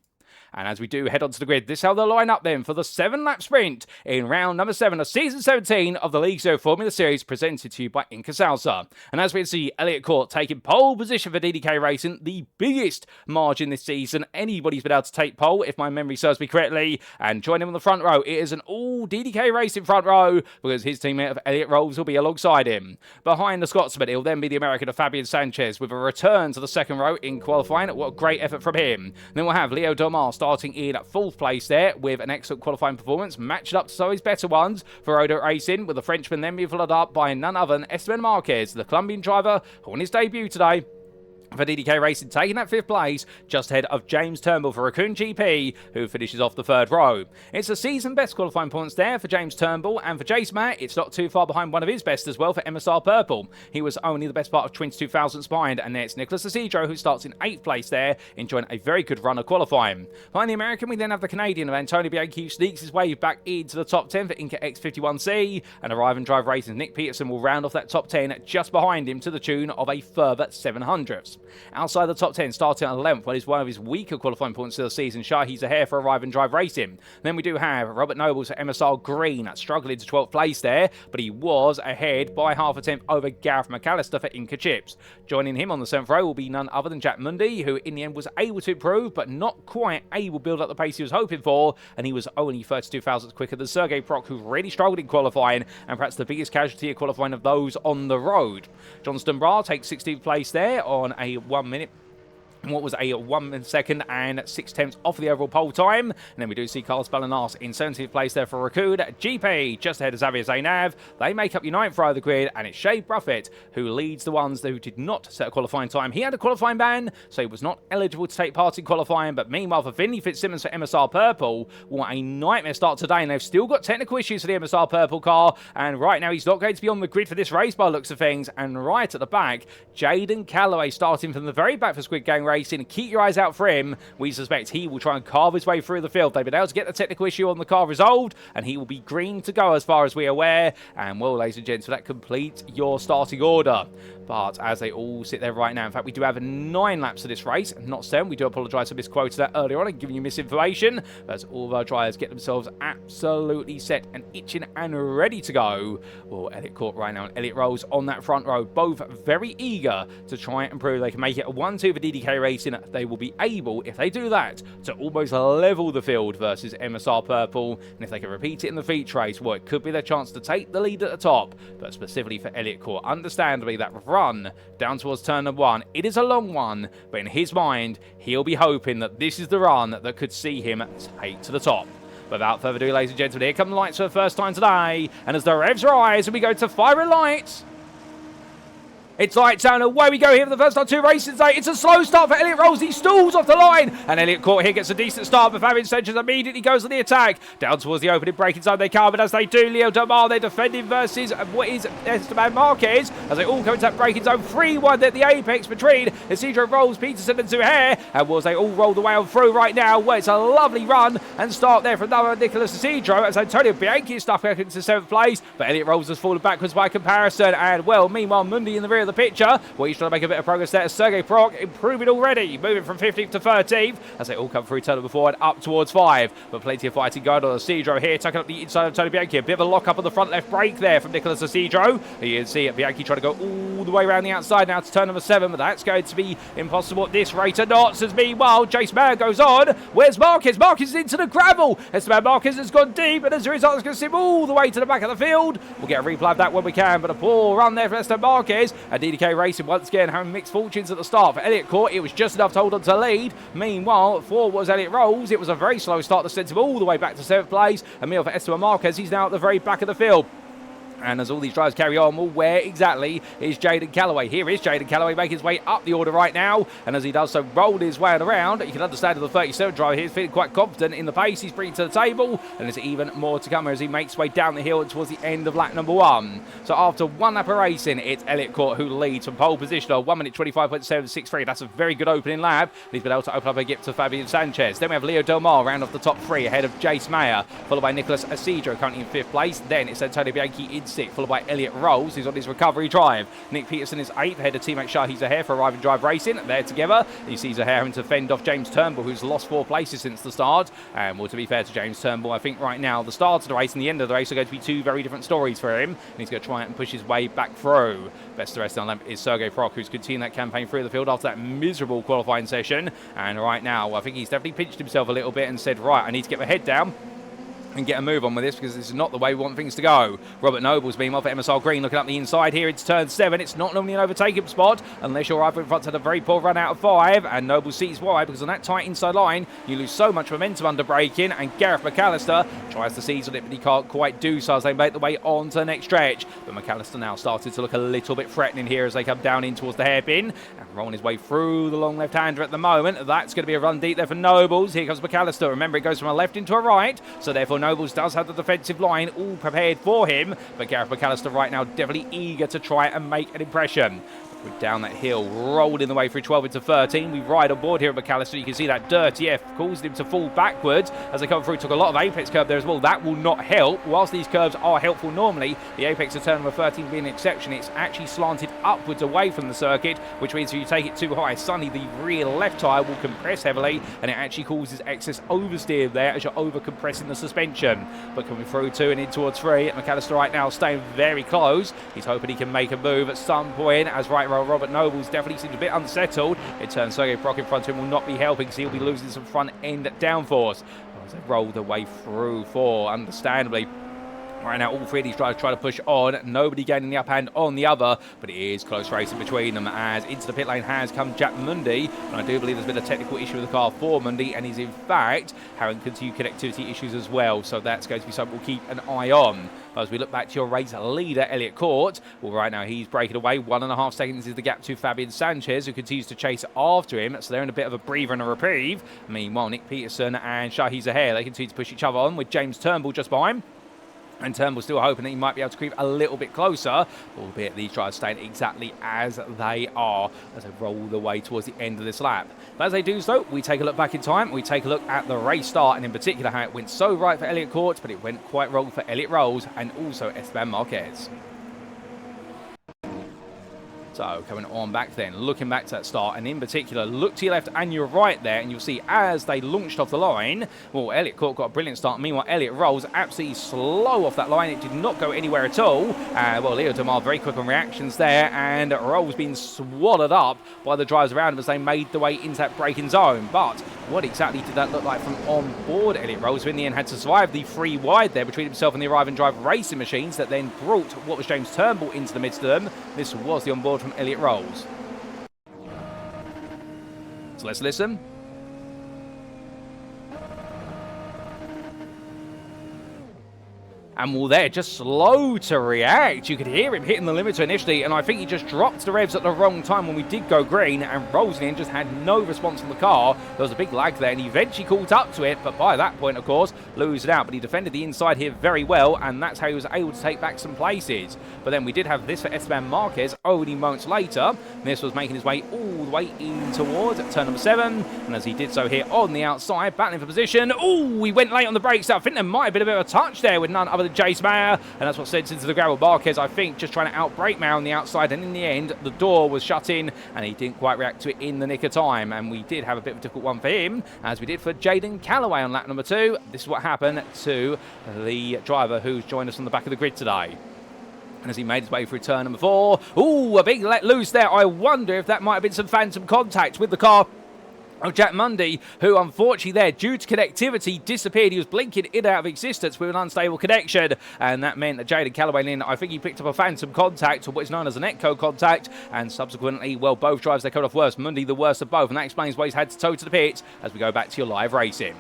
And as we do head onto the grid, this is how they'll line up then for the 7-lap sprint in round number 7 of season 17 of the League Zero Formula Series, presented to you by INCA Salsa. And as we can see, Elliott Court taking pole position for DDK Racing, the biggest margin this season anybody's been able to take pole, if my memory serves me correctly. And join him on the front row, it is an all DDK Racing front row, because his teammate of Elliott Rolls will be alongside him. Behind the Scotsman, it'll then be the American of Fabian Sanchez, with a return to the second row in qualifying. What a great effort from him. Then we'll have Leo Domar starting in 4th place there, with an excellent qualifying performance, matched up to some of his better ones for Odo Racing, with the Frenchman then being followed up by none other than Esteban Marquez, the Colombian driver, who on his debut today for DDK Racing, taking that 5th place, just ahead of James Turnbull for Raccoon GP, who finishes off the 3rd row. It's a season best qualifying points there for James Turnbull, and for Jace Matt, it's not too far behind one of his best as well for MSR Purple. He was only the best part of 22 thousandths behind, and it's Nicholas Isidro, who starts in 8th place there, enjoying a very good run of qualifying. Behind the American, we then have the Canadian of Antonio Bianchi, who sneaks his way back into the top 10 for INCA X51C, and Arrive and Drive Racing Nick Peterson will round off that top 10 just behind him to the tune of a further 700ths. Outside the top 10, starting at 11th, what is one of his weaker qualifying points of the season, Shahi Zahair for Arrive and Drive Racing. Then we do have Robert Nobles for MSR Green, struggling to 12th place there, but he was ahead by half a tenth over Gareth McAllister for INCA Chips. Joining him on the 7th row will be none other than Jack Mundy, who in the end was able to improve, but not quite able to build up the pace he was hoping for, and he was only 32 thousandths quicker than Sergei Proc, who really struggled in qualifying, and perhaps the biggest casualty of qualifying of those on the road. Johnston Bra takes 16th place there on a 1 minute. What was a 1 second and 6 tenths off the overall pole time. And then we do see Carlos Balanas in 17th place there for Raccoon GP, just ahead of Xavier Zainav. They make up your 9th row of the grid, and it's Shay Bruffett who leads the ones who did not set a qualifying time. He had a qualifying ban, so he was not eligible to take part in qualifying. But meanwhile, for Finley Fitzsimmons for MSR Purple, what a nightmare start today, and they've still got technical issues for the MSR Purple car. And right now, he's not going to be on the grid for this race by the looks of things. And right at the back, Jaden Calloway starting from the very back for Squid Gang Racing. Keep your eyes out for him. We suspect he will try and carve his way through the field. They've been able to get the technical issue on the car resolved, and he will be green to go as far as we are aware. And well, ladies and gents, for that complete your starting order. But as they all sit there right now, in fact, we do have 9 laps of this race, not 7. We do apologise for misquoting that earlier on and giving you misinformation, as all of our drivers get themselves absolutely set and itching and ready to go. Well, Elliott Court right now and Elliott Rolls on that front row, both very eager to try and prove they can make it a 1-2 for DDK Racing. They will be able, if they do that, to almost level the field versus MSR Purple. And if they can repeat it in the feature race, well, it could be their chance to take the lead at the top. But specifically for Elliott Court, understandably, that run down towards turn number 1, it is a long one, but in his mind, he'll be hoping that this is the run that could see him take to the top. Without further ado, ladies and gentlemen, here come the lights for the first time today. And as the revs rise, and we go to fire and lights. It's lights down, away we go here for the first time 2 races today. It's a slow start for Elliott Rolls. He stalls off the line, and Elliott Court here gets a decent start, but Fabian Sanchez immediately goes on the attack. Down towards the opening braking zone they come, but as they do, Leo Domar, they're defending versus what is Esteban Marquez, as they all come into that braking zone. 3-1 at the apex between Isidro Rolls, Peterson and Zuhair, and as they all roll the way on through right now, well, it's a lovely run and start there from another Nicholas Isidro, as Antonio Bianchi is stuck back into 7th place, but Elliott Rolls has fallen backwards by comparison, and well, meanwhile, Mundy in the rear of the picture. Well, he's trying to make a bit of progress there. Sergei Proc improving already, moving from 15th to 13th as they all come through turn number 4 and up towards 5. But plenty of fighting going on. Isidro here tucking up the inside of Tony Bianchi. A bit of a lock up on the front left brake there from Nicholas Isidro. You can see Bianchi trying to go all the way around the outside now to turn number 7, but that's going to be impossible at this rate of knots. As meanwhile, Jace Mayer goes on. Where's Marquez? Marquez is into the gravel. Esteban Marquez has gone deep, and as a result, it's going to send him all the way to the back of the field. We'll get a replay of that when we can, but a poor run there for Esteban Marquez. And DDK Racing once again having mixed fortunes at the start. For Elliott Court, it was just enough to hold on to lead. Meanwhile, for was Elliott Rolls, it was a very slow start that sent him all the way back to 7th place. And meanwhile, for Esteban Marquez, he's now at the very back of the field. And as all these drivers carry on, well, where exactly is Jaden Calloway? Here is Jaden Calloway making his way up the order right now. And as he does so, rolled his way around. You can understand the 37 driver here is feeling quite confident in the pace he's bringing to the table. And there's even more to come as he makes his way down the hill towards the end of lap number 1. So after 1 lap of racing, it's Elliott Court who leads from pole position of 1 minute 25.763. That's a very good opening lap. He's been able to open up a gap to Fabian Sanchez. Then we have Leo Delmar round off the top 3 ahead of Jace Mayer, followed by Nicholas Isidro currently in 5th place. Then it's Antonio Bianchi in 6th, followed by Elliot Rolls, who's on his recovery drive. Nick Peterson is 8th, ahead of teammate Shahi Zahair for Arrive and Drive Racing. They're together. You see Zahair having to fend off James Turnbull, who's lost 4 places since the start. And well, to be fair to James Turnbull, I think right now the start of the race and the end of the race are going to be 2 very different stories for him. And he's going to try and push his way back through. Best of the rest on lap is Sergei Proc, who's continuing that campaign through the field after that miserable qualifying session. And right now, I think he's definitely pinched himself a little bit and said, right, I need to get my head down and get a move on with this, because this is not the way we want things to go. Robert Noble's being off at MSR Green, looking up the inside here. It's turn 7. It's not normally an overtaking spot unless you're either in front. Had a very poor run out of 5, and Noble sees why, because on that tight inside line you lose so much momentum under braking, and Gareth McAllister tries to seize on it, but he can't quite do so as they make the way on to the next stretch. But McAllister now started to look a little bit threatening here as they come down in towards the hairpin and rolling his way through the long left-hander at the moment. That's going to be a run deep there for Nobles. Here comes McAllister. Remember, it goes from a left into a right, so therefore Nobles does have the defensive line all prepared for him, but Gareth McAllister right now definitely eager to try and make an impression. We're down that hill, rolling the way through 12 into 13. We ride on board here at McAllister. You can see that dirty F caused him to fall backwards as they come through. Took a lot of apex curve there as well. That will not help. Whilst these curves are helpful normally, the apex of turn number 13 being an exception, it's actually slanted upwards away from the circuit, which means if you take it too high, suddenly the rear left tyre will compress heavily, and it actually causes excess oversteer there as you're over compressing the suspension. But coming through 2 and in towards 3, McAllister right now staying very close. He's hoping he can make a move at some point, as right Robert Nobles definitely seems a bit unsettled. It turns Sergei Proc in front of him will not be helping, because he'll be losing some front end downforce as they roll their way through 4, understandably. Right now, all 3 of these drivers try to push on. Nobody gaining the upper hand on the other, but it is close racing between them, as into the pit lane has come Jack Mundy. And I do believe there's been a technical issue with the car for Mundy, and he's in fact having continued connectivity issues as well. So that's going to be something we'll keep an eye on. But as we look back to your race leader, Elliot Court, well, right now he's breaking away. 1.5 seconds is the gap to Fabian Sanchez, who continues to chase after him. So they're in a bit of a breather and a reprieve. Meanwhile, Nick Peterson and Shahi Zahair, they continue to push each other on, with James Turnbull just behind. And Turnbull still hoping that he might be able to creep a little bit closer, albeit these drivers staying exactly as they are as they roll the way towards the end of this lap. But as they do so, we take a look back in time. We take a look at the race start, and in particular how it went so right for Elliot Court, but it went quite wrong for Elliot Rolls and also Esteban Marquez. So coming on back then, looking back to that start, and in particular, look to your left and your right there, and you'll see as they launched off the line, well, Elliot Court got a brilliant start. Meanwhile, Elliot Rolls absolutely slow off that line. It did not go anywhere at all. Well, Leo Demar very quick on reactions there, and Rolls being swallowed up by the drivers around him as they made the way into that braking zone. But what exactly did that look like from on board Elliot Rolls, who in the end had to survive the 3 wide there between himself and the Arrive and Drive Racing machines that then brought what was James Turnbull into the midst of them. This was the onboard from Elliot Rolls. So let's listen. And well, they're just slow to react. You could hear him hitting the limiter initially, and I think he just dropped the revs at the wrong time when we did go green, and Rolls in just had no response from the car. There was a big lag there, and he eventually caught up to it, but by that point, of course, losing out. But he defended the inside here very well, and that's how he was able to take back some places. But then we did have this for Esteban Marquez only moments later. This was making his way all the way in towards turn number 7, and as he did so here on the outside, battling for position. Oh, he went late on the brakes. I think there might have been a bit of a touch there with none other Jace Mayer, and that's what sends into the gravel. Marquez, I think, just trying to outbrake Mayer on the outside, and in the end the door was shut in and he didn't quite react to it in the nick of time, and we did have a bit of a difficult one for him, as we did for Jaden Callaway on lap number 2. This is what happened to the driver who's joined us on the back of the grid today. And as he made his way through turn number 4, ooh, a big let loose there. I wonder if that might have been some phantom contact with the car of Jack Mundy, who unfortunately there, due to connectivity, disappeared. He was blinking in and out of existence with an unstable connection, and that meant that Jaden Callaway, I think he picked up a phantom contact, or what is known as an echo contact, and subsequently, well, both drivers, they cut off worse. Mundy the worst of both, and that explains why he's had to tow to the pit as we go back to your live racing.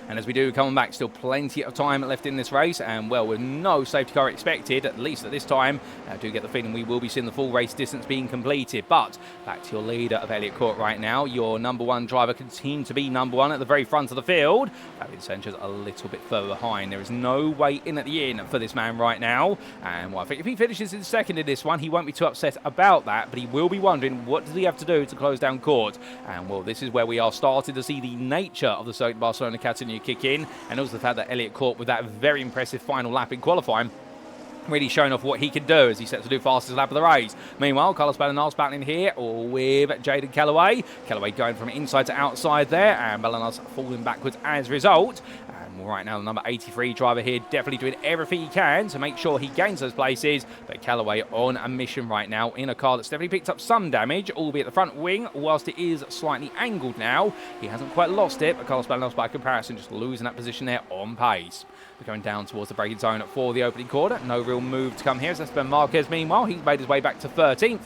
And as we do come back, still plenty of time left in this race, and well, with no safety car expected, at least at this time, I do get the feeling we will be seeing the full race distance being completed. But back to your leader of Elliot Court right now. Your number 1 driver continues to be number 1 at the very front of the field. Fabian Sanchez a little bit further behind. There is no way in at the end for this man right now. And well, I think if he finishes in second in this one, he won't be too upset about that, but he will be wondering what does he have to do to close down Court. And well, this is where we are starting to see the nature of the Circuit de Barcelona-Catalunya kick in, and also the fact that Elliott Court with that very impressive final lap in qualifying really showing off what he can do as he sets to do fastest lap of the race. Meanwhile, Carlos Balanas battling here with Jaden Callaway. Callaway going from inside to outside there, and Balanas falling backwards as a result. And right now, the number 83 driver here definitely doing everything he can to make sure he gains those places. But Callaway on a mission right now in a car that's definitely picked up some damage, albeit the front wing, whilst it is slightly angled now. He hasn't quite lost it, but Carlos Balanas by comparison just losing that position there on pace. We're going down towards the braking zone for the opening quarter. No real move to come here. Esteban Marquez, meanwhile, he's made his way back to 13th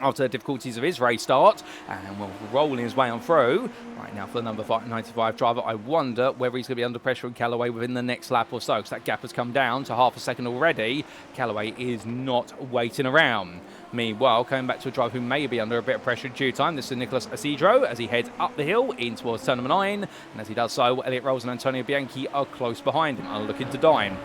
after the difficulties of his race start, and will rolling his way on through. Right now for the number 95 driver, I wonder whether he's going to be under pressure on Callaway within the next lap or so, because that gap has come down to half a second already. Callaway is not waiting around. Meanwhile, coming back to a driver who may be under a bit of pressure in due time, this is Nicholas Isidro as he heads up the hill in towards turn number 9, and as he does so, Elliott Rolls and Antonio Bianchi are close behind him, are looking to dine.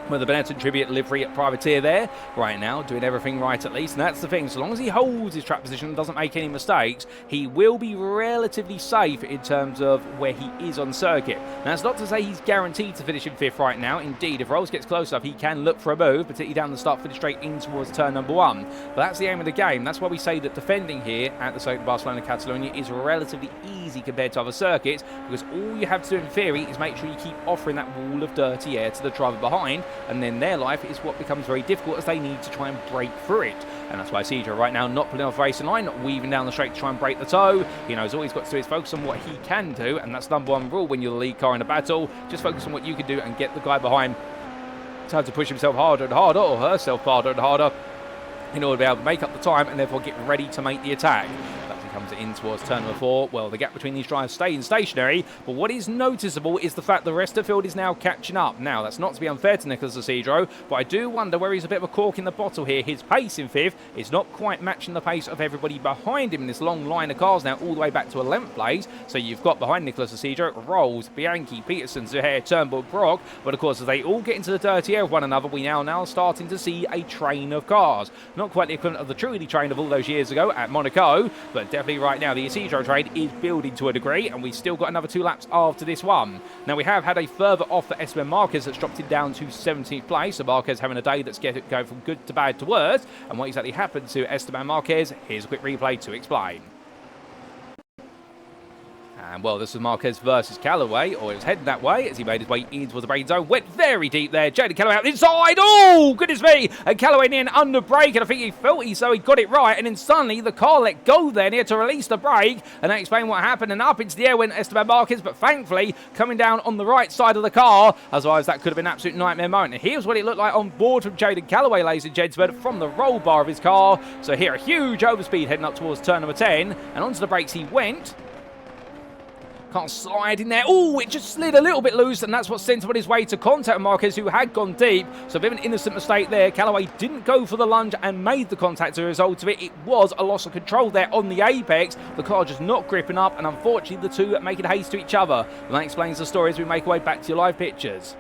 With the Benetton Tribute livery privateer there right now, doing everything right at least. And that's the thing, so long as he holds his track position and doesn't make any mistakes, he will be relatively safe in terms of where he is on circuit. Now, that's not to say he's guaranteed to finish in 5th right now. Indeed, if Rolls gets close enough, he can look for a move, particularly down the start, finish straight in towards turn number 1. But that's the aim of the game. That's why we say that defending here at the Circuit de Barcelona-Catalunya is relatively easy compared to other circuits, because all you have to do in theory is make sure you keep offering that wall of dirty air to the driver behind, and then their life is what becomes very difficult as they need to try and break through it. And that's why Cedra right now not pulling off the racing line, not weaving down the straight to try and break the toe. He knows all he's got to do is focus on what he can do, and that's number 1 rule when you're the lead car in a battle. Just focus on what you can do and get the guy behind to have to push himself harder and harder, or herself harder and harder, in order to be able to make up the time and therefore get ready to make the attack. Comes in towards turn number 4. Well, the gap between these drivers staying stationary, but what is noticeable is the fact the rest of the field is now catching up. Now, that's not to be unfair to Nicholas Isidro, but I do wonder where he's a bit of a cork in the bottle here. His pace in 5th is not quite matching the pace of everybody behind him in this long line of cars now, all the way back to 11th place. So you've got behind Nicholas Isidro, Rolls, Bianchi, Peterson, Zuhair, Turnbull, Brock, but of course, as they all get into the dirty air of one another, we now starting to see a train of cars. Not quite the equivalent of the truly train of all those years ago at Monaco, but definitely right now the Isidro train is building to a degree, and we've still got another 2 laps after this one. Now, we have had a further off for Esteban Marquez that's dropped it down to 17th place, so Marquez having a day that's going from good to bad to worse. And what exactly happened to Esteban Marquez, here's a quick replay to explain. And well, this was Marquez versus Callaway, or he was heading that way as he made his way in towards the braking zone. Went very deep there. Jaden Callaway out the inside. Oh, goodness me. And Callaway near an under brake, and I think he felt so he got it right. And then suddenly the car let go there, and he had to release the brake. And that explained what happened. And up into the air went Esteban Marquez, but thankfully coming down on the right side of the car. Otherwise, that could have been an absolute nightmare moment. And here's what it looked like on board from Jaden Callaway, ladies and gentlemen, from the roll bar of his car. So here, a huge overspeed heading up towards turn number 10. And onto the brakes he went. Can't slide in there. Oh, it just slid a little bit loose, and that's what sent him on his way to contact Marquez, who had gone deep. So a bit of an innocent mistake there. Callaway didn't go for the lunge and made the contact as a result of it. It was a loss of control there on the apex. The car just not gripping up, and unfortunately the two making haste to each other. And that explains the story as we make our way back to your live pictures.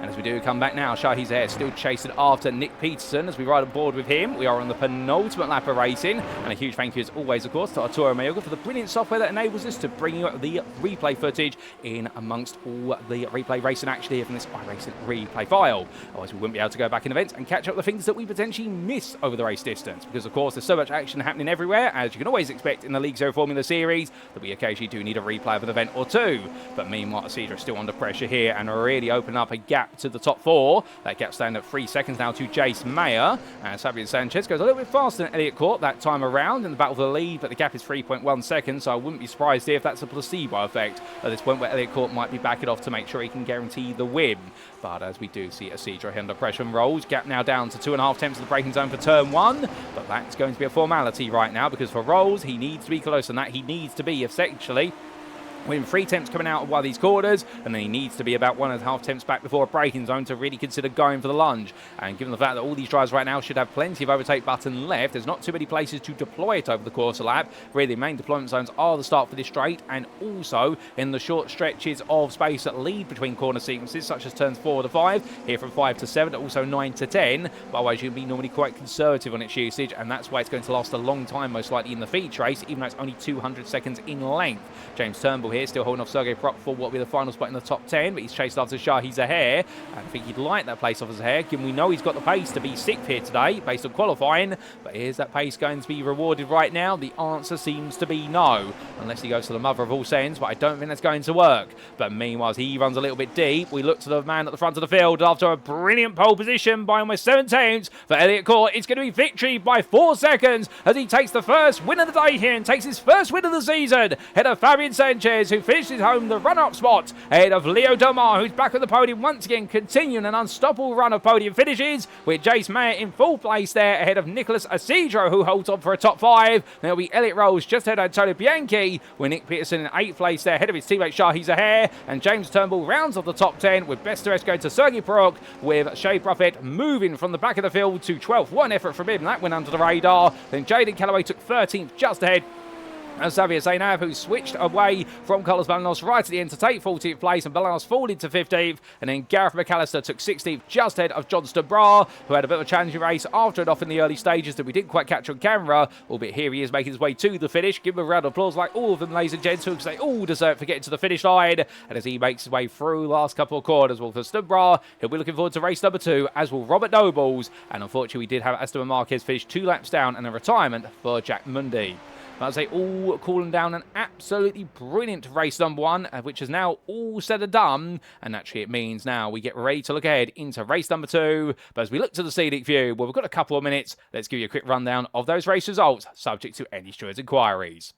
And as we do come back now, Shahi Zaher still chasing after Nick Peterson as we ride on board with him. We are on the penultimate lap of racing. And a huge thank you as always, of course, to Arturo Mayoga for the brilliant software that enables us to bring you the replay footage in amongst all the replay racing action here from this iRacing replay file. Otherwise, we wouldn't be able to go back in events and catch up the things that we potentially miss over the race distance. Because, of course, there's so much action happening everywhere, as you can always expect in the League Zero Formula Series, that we occasionally do need a replay of an event or two. But meanwhile, Cedra is still under pressure here and really opening up a gap to the top 4. That gap standing at 3 seconds now to Jace Mayer. And Fabian Sanchez goes a little bit faster than Elliott Court that time around in the battle for the lead, but the gap is 3.1 seconds, so I wouldn't be surprised here if that's a placebo effect at this point where Elliott Court might be backing off to make sure he can guarantee the win. But as we do see Isidro under pressure and Rolls, gap now down to 2.5 tenths of the braking zone for turn 1. But that's going to be a formality right now, because for Rolls, he needs to be closer than that. He needs to be essentially Within 3 temps coming out of one of these corners, and then he needs to be about 1.5 temps back before a braking zone to really consider going for the lunge. And given the fact that all these drivers right now should have plenty of overtake button left, there's not too many places to deploy it over the course of the lap. Really, the main deployment zones are the start for this straight, and also in the short stretches of space that lead between corner sequences, such as turns 4 to 5, here from 5 to 7, also 9 to 10. But otherwise, you can be normally quite conservative on its usage, and that's why it's going to last a long time, most likely in the feature race, even though it's only 200 seconds in length. James Turnbull here still holding off Sergey Prok for what will be the final spot in the top 10, but he's chased after Shahi Zahair, and I think he'd like that place off Zahair, given we know he's got the pace to be 6th here today, based on qualifying. But is that pace going to be rewarded right now? The answer seems to be no, unless he goes to the mother of all sins, but I don't think that's going to work. But meanwhile, as he runs a little bit deep, we look to the man at the front of the field after a brilliant pole position by almost 7 tenths for Elliott Court. It's going to be victory by 4 seconds as he takes the first win of the day here and takes his first win of the season, ahead of Fabian Sanchez, who finishes home the run-up spot, ahead of Leo Del Mar, who's back at the podium once again, continuing an unstoppable run of podium finishes, with Jace Mayer in full place there, ahead of Nicholas Isidro, who holds on for a top 5. There'll be Elliott Rolls just ahead of Antonio Bianchi, with Nick Peterson in 8th place there, ahead of his teammate Shahi Zahair, and James Turnbull rounds off the top 10, with best of rest going to Sergey Prok, with Shea Buffett moving from the back of the field to 12th. One effort from him, that went under the radar. Then Jaden Callaway took 13th, just ahead and Xavier Zainab, who switched away from Carlos Balanos right at the end to take 14th place, and Balanos falling to 15th, and then Gareth McAllister took 16th, just ahead of John Stabra, who had a bit of a challenging race after it off in the early stages that we didn't quite catch on camera, albeit here he is making his way to the finish. Give him a round of applause like all of them, ladies and gents, because they all deserve for getting to the finish line, and as he makes his way through the last couple of corners, well, for Stabra, he'll be looking forward to race number 2, as will Robert Nobles, and unfortunately we did have Esteban Marquez finish 2 laps down and a retirement for Jack Mundy. I'd say all cooling down an absolutely brilliant race number 1, which is now all said and done. And naturally, it means now we get ready to look ahead into race number 2. But as we look to the scenic view, well, we've got a couple of minutes. Let's give you a quick rundown of those race results, subject to any stewards' inquiries.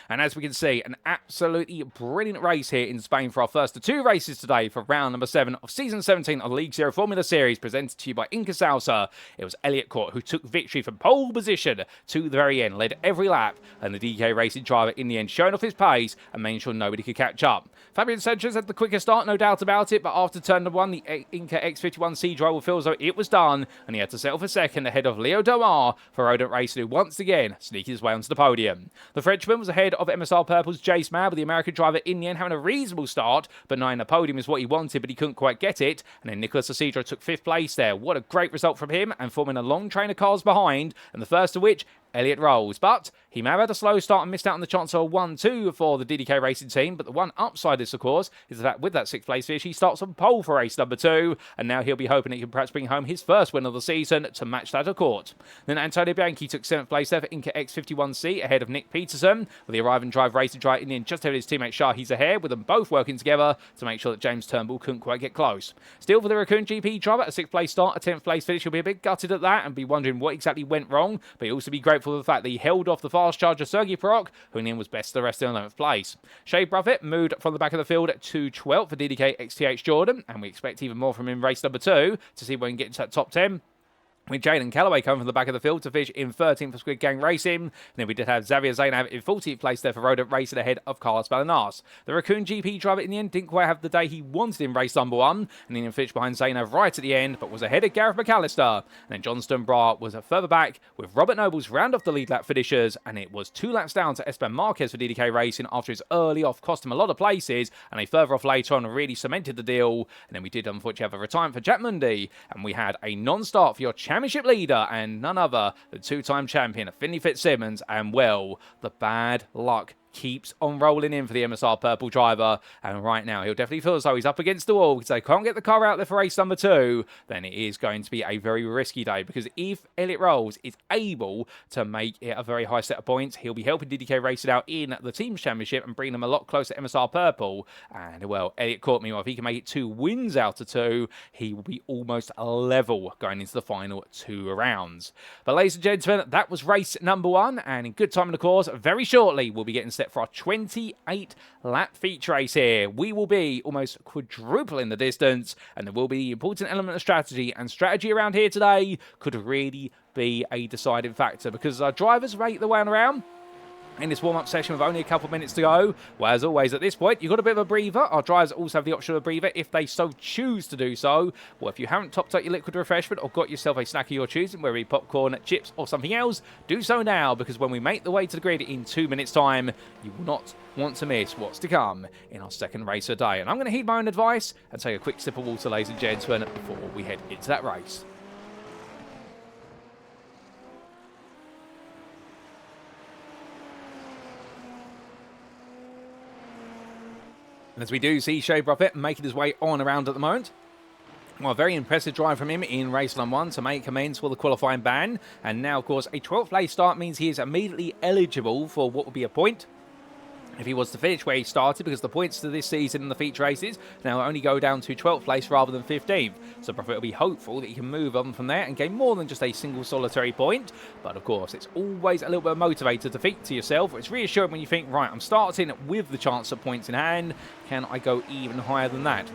And as we can see, an absolutely brilliant race here in Spain for our first of 2 races today for round number 7 of Season 17 of the League Zero Formula Series, presented to you by INCA Salsa. It was Elliott Court who took victory from pole position to the very end, led every lap, and the DDK Racing driver in the end showing off his pace and making sure nobody could catch up. Fabian Sanchez had the quicker start, no doubt about it, but after turn number 1, the INCA X51C driver feels as though it was done, and he had to settle for second ahead of Leo Del Mar for Rodent Racing, who once again sneaked his way onto the podium. The Frenchman was ahead of MSR Purple's Jace Mayer, with the American driver in the end having a reasonable start, but 9 the podium is what he wanted, but he couldn't quite get it. And then Nicholas Isidro took 5th place there. What a great result from him, and forming a long train of cars behind, and the first of which Elliott Rolls, but he may have had a slow start and missed out on the chance of a 1-2 for the DDK Racing team, but the one upside is, of course, is that with that 6th place finish, he starts on pole for race number 2, and now he'll be hoping he can perhaps bring home his first win of the season to match that of Court. Then Antonio Bianchi took 7th place there for INCA X51C, ahead of Nick Peterson, with the arrive and drive racing drive in the end just ahead of his teammate Shahi Zahair, with them both working together to make sure that James Turnbull couldn't quite get close. Still for the Raccoon GP driver, a 6th place start, a 10th place finish, he'll be a bit gutted at that and be wondering what exactly went wrong, but he'll also be grateful for the fact that he held off the fast charger Sergey Prok, who in the end was best of the rest in 11th place. Shea Buffett moved from the back of the field to 12th for DDK XTH Jordan, and we expect even more from him in race number 2 to see if we can get into that top 10. With Jaden Callaway coming from the back of the field to finish in 13th for Squid Gang Racing. And then we did have Xavier Zainab in 14th place there for Rodent Racing ahead of Carlos Balanas. The Raccoon GP driver in the end didn't quite have the day he wanted in race number 1. And then finished behind Zainab right at the end, but was ahead of Gareth McAllister. And then Johnston Bra was further back, with Robert Nobles round off the lead lap finishers. And it was 2 laps down to Esteban Marquez for DDK Racing after his early off cost him a lot of places. And a further off later on really cemented the deal. And then we did unfortunately have a retirement for Jack Mundy. And we had a non-start for your championship leader, and none other than 2-time champion Finley Fitzsimmons, and well, the bad luck keeps on rolling in for the MSR Purple driver, and right now he'll definitely feel as though he's up against the wall because they can't get the car out there for race number 2. Then it is going to be a very risky day, because if Elliott Rolls is able to make it a very high set of points, he'll be helping DDK Racing out in the team's championship and bringing them a lot closer to MSR Purple. And well, Elliott Court, meanwhile, if he can make it 2 wins out of 2, he will be almost level going into the final 2 rounds. But ladies and gentlemen, that was race number 1, and in good time in the course, very shortly we'll be getting set for our 28 lap feature race here. We will be almost quadrupling the distance, and there will be the important element of strategy, and strategy around here today could really be a deciding factor, because our drivers rate the way around. in this warm-up session with only a couple of minutes to go. Well, as always, at this point, you've got a bit of a breather. Our drivers also have the option of a breather if they so choose to do so. Well, if you haven't topped up your liquid refreshment or got yourself a snack of your choosing, whether it be popcorn, chips, or something else, do so now, because when we make the way to the grid in 2 minutes' time, you will not want to miss what's to come in our second race of the day. And I'm going to heed my own advice and take a quick sip of water, ladies and gentlemen, before we head into that race. And as we do see Shea Buffett making his way on around at the moment. Well, a very impressive drive from him in race number 1 to make amends for the qualifying ban. And now, of course, a 12th place start means he is immediately eligible for what would be a point if he was to finish where he started, because the points to this season in the feature races now only go down to 12th place rather than 15th. So Buffett will be hopeful that he can move on from there and gain more than just a single solitary point. But of course, it's always a little bit of motivator to think to yourself. It's reassuring when you think, right, I'm starting with the chance of points in hand. Can I go even higher than that?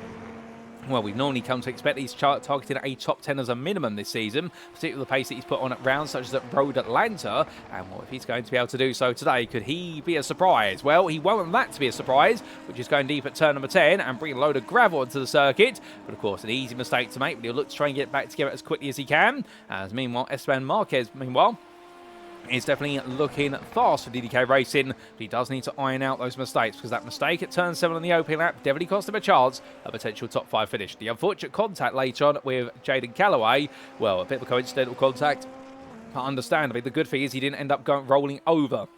Well, we've normally come to expect he's targeting a top 10 as a minimum this season, particularly the pace that he's put on at rounds such as at Road Atlanta. And well, if he's going to be able to do so today, could he be a surprise? Well, he won't want that to be a surprise, which is going deep at turn number 10 and bring a load of gravel onto the circuit. But of course, an easy mistake to make, but he'll look to try and get back together as quickly as he can. As meanwhile, Esteban Marquez, is definitely looking fast for DDK Racing, but he does need to iron out those mistakes, because that mistake at turn 7 on the opening lap definitely cost him a chance, a potential top 5 finish. The unfortunate contact later on with Jaden Callaway, well, a bit of a coincidental contact, but understandably, the good thing is he didn't end up rolling over,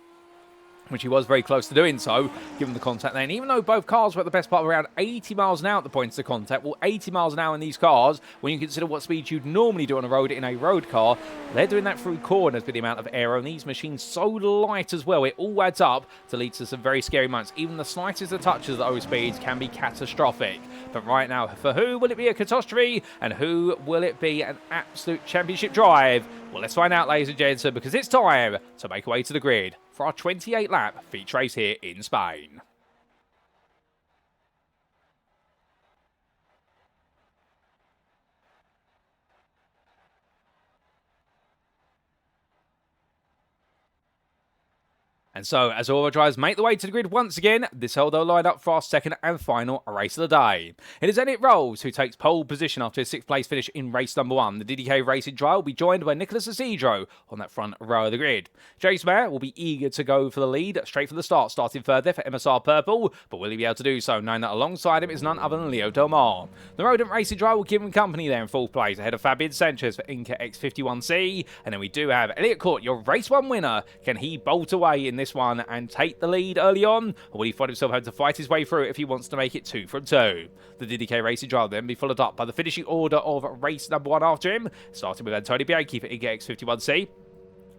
which he was very close to doing so, given the contact there. And even though both cars were at the best part of around 80 miles an hour at the points of contact, well, 80 miles an hour in these cars, when you consider what speed you'd normally do on a road in a road car, they're doing that through corners with the amount of aero, and these machines so light as well. It all adds up to lead to some very scary moments. Even the slightest of touches at those speeds can be catastrophic. But right now, for who will it be a catastrophe, and who will it be an absolute championship drive? Well, let's find out, ladies and gentlemen, because it's time to make our way to the grid for our 28-lap feature race here in Spain. And so, as all our drivers make the way to the grid once again, this will they'll line up for our second and final race of the day. It is Ennett Rolls who takes pole position after his 6th place finish in race number 1. The DDK Racing driver will be joined by Nicholas Isidro on that front row of the grid. Jace Mayer will be eager to go for the lead straight from the start, starting third there for MSR Purple, but will he be able to do so, knowing that alongside him is none other than Leo Del Mar. The Rodent Racing driver will give him company there in 4th place, ahead of Fabian Sanchez for INCA X51C. And then we do have Elliot Court, your race 1 winner. Can he bolt away in this one and take the lead early on, or will he find himself having to fight his way through if he wants to make it 2 from 2? The DDK Racing driver then be followed up by the finishing order of race number 1 after him, starting with Antonio Bianchi for INCA X51C.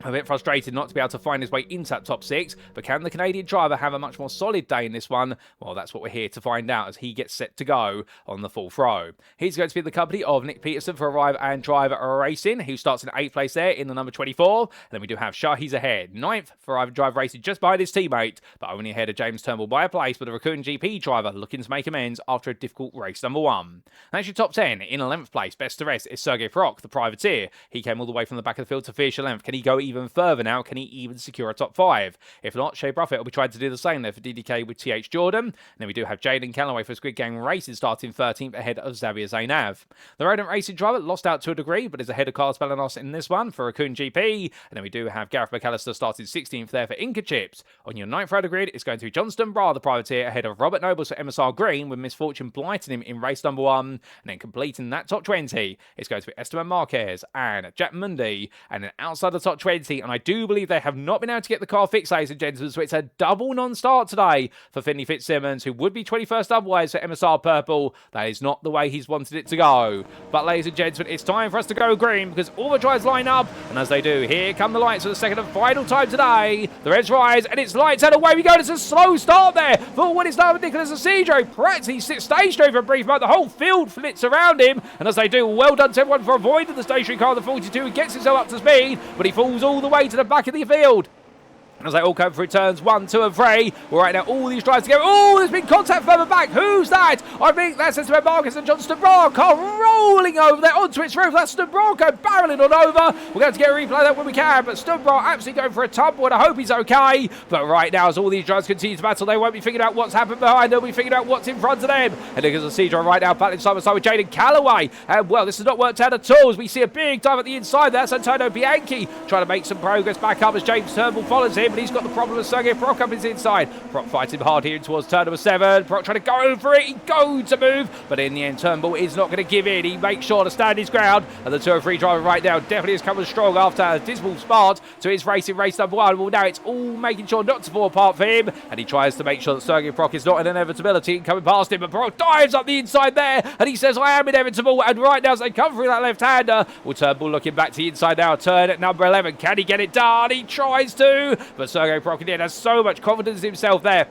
A bit frustrated not to be able to find his way into that top 6, but can the Canadian driver have a much more solid day in this one? Well, that's what we're here to find out as he gets set to go on the 4th row. He's going to be in the company of Nick Peterson for Arrive and Drive Racing, who starts in 8th place there in the number 24. And then we do have Shahi's ahead, 9th for Arrive and Drive Racing, just behind his teammate, but only ahead of James Turnbull by a place, with a Raccoon GP driver looking to make amends after a difficult race number 1. That's your top 10. In 11th place, best to rest, is Sergey Frok, the privateer. He came all the way from the back of the field to finish 11th. Can he go even further now? Can he even secure a top 5? If not, Shea Buffett will be trying to do the same there for DDK with TH Jordan. And then we do have Jaden Callaway for Squid Gang Racing starting 13th ahead of Xavier Zainav. The Rodent Racing driver lost out to a degree, but is ahead of Carlos Balanos in this one for Raccoon GP. And then we do have Gareth McAllister starting 16th there for Inca Chips. On your 9th row of the grid, it's going to be Johnston Bra, the privateer, ahead of Robert Nobles for MSR Green, with misfortune blighting him in race number 1. And then completing that top 20, it's going to be Esteban Marquez and Jack Mundy. And then outside the top 20, and I do believe they have not been able to get the car fixed, ladies and gentlemen, so it's a double non-start today for Finley Fitzsimmons, who would be 21st otherwise for MSR Purple. That is not the way he's wanted it to go. But ladies and gentlemen, it's time for us to go green, because all the drives line up, and as they do, here come the lights for the second and final time today. The reds rise, and it's lights, and away we go. It's a slow start there for what is now with Nicholas Isidro. Practically sits stationary for a brief moment. The whole field flits around him, and as they do, well done to everyone for avoiding the stationary car. The 42 gets himself up to speed, but he falls all the way to the back of the field. As they all come through turns 1, 2, and 3. Well, right now, all these drives together. Oh, there's been contact further back. Who's that? I think that's Esteban Marquez and John Stubra. Car rolling over there onto its roof. That's Stubra barreling on over. We're going to get a replay of that when we can. But Stubra absolutely going for a tumble, and I hope he's okay. But right now, as all these drives continue to battle, they won't be figuring out what's happened behind. They'll be figuring out what's in front of them. And look at the Cedro right now, battling side by side with Jaden Calloway. And well, this has not worked out at all. As we see a big dive at the inside. That's Antonio Bianchi trying to make some progress back up as James Turnbull follows him. But he's got the problem of Sergei Brock up his inside. Brock fights him hard here towards turn number 7. Brock trying to go for it. He goes to move, but in the end, Turnbull is not going to give in. He makes sure to stand his ground. And the 203 driver right now definitely has come as strong after a dismal start to his race in race number 1. Well, now it's all making sure not to fall apart for him. And he tries to make sure that Sergei Brock is not an inevitability coming past him. But Brock dives up the inside there. And he says, I am inevitable. And right now, as they come through that left-hander, well, Turnbull looking back to the inside now. Turn at number 11. Can he get it done? He tries to. But Sergei Brock again has so much confidence in himself there.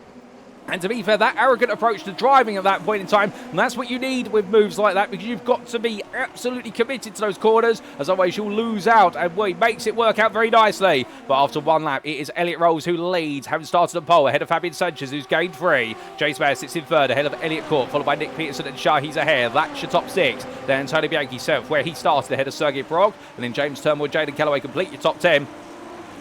And to be fair, that arrogant approach to driving at that point in time, and that's what you need with moves like that, because you've got to be absolutely committed to those corners, as otherwise you'll lose out. And well, he makes it work out very nicely. But after one lap, it is Elliot Rolls who leads, having started on pole, ahead of Fabian Sanchez, who's gained 3. Jace Mayer sits in third, ahead of Elliot Court, followed by Nick Peterson and Shahi's ahead. That's your top 6. Then Antonio Bianchi 7th, where he started ahead of Sergei Brock. And then James Turnbull and Jaden Calloway complete your top 10.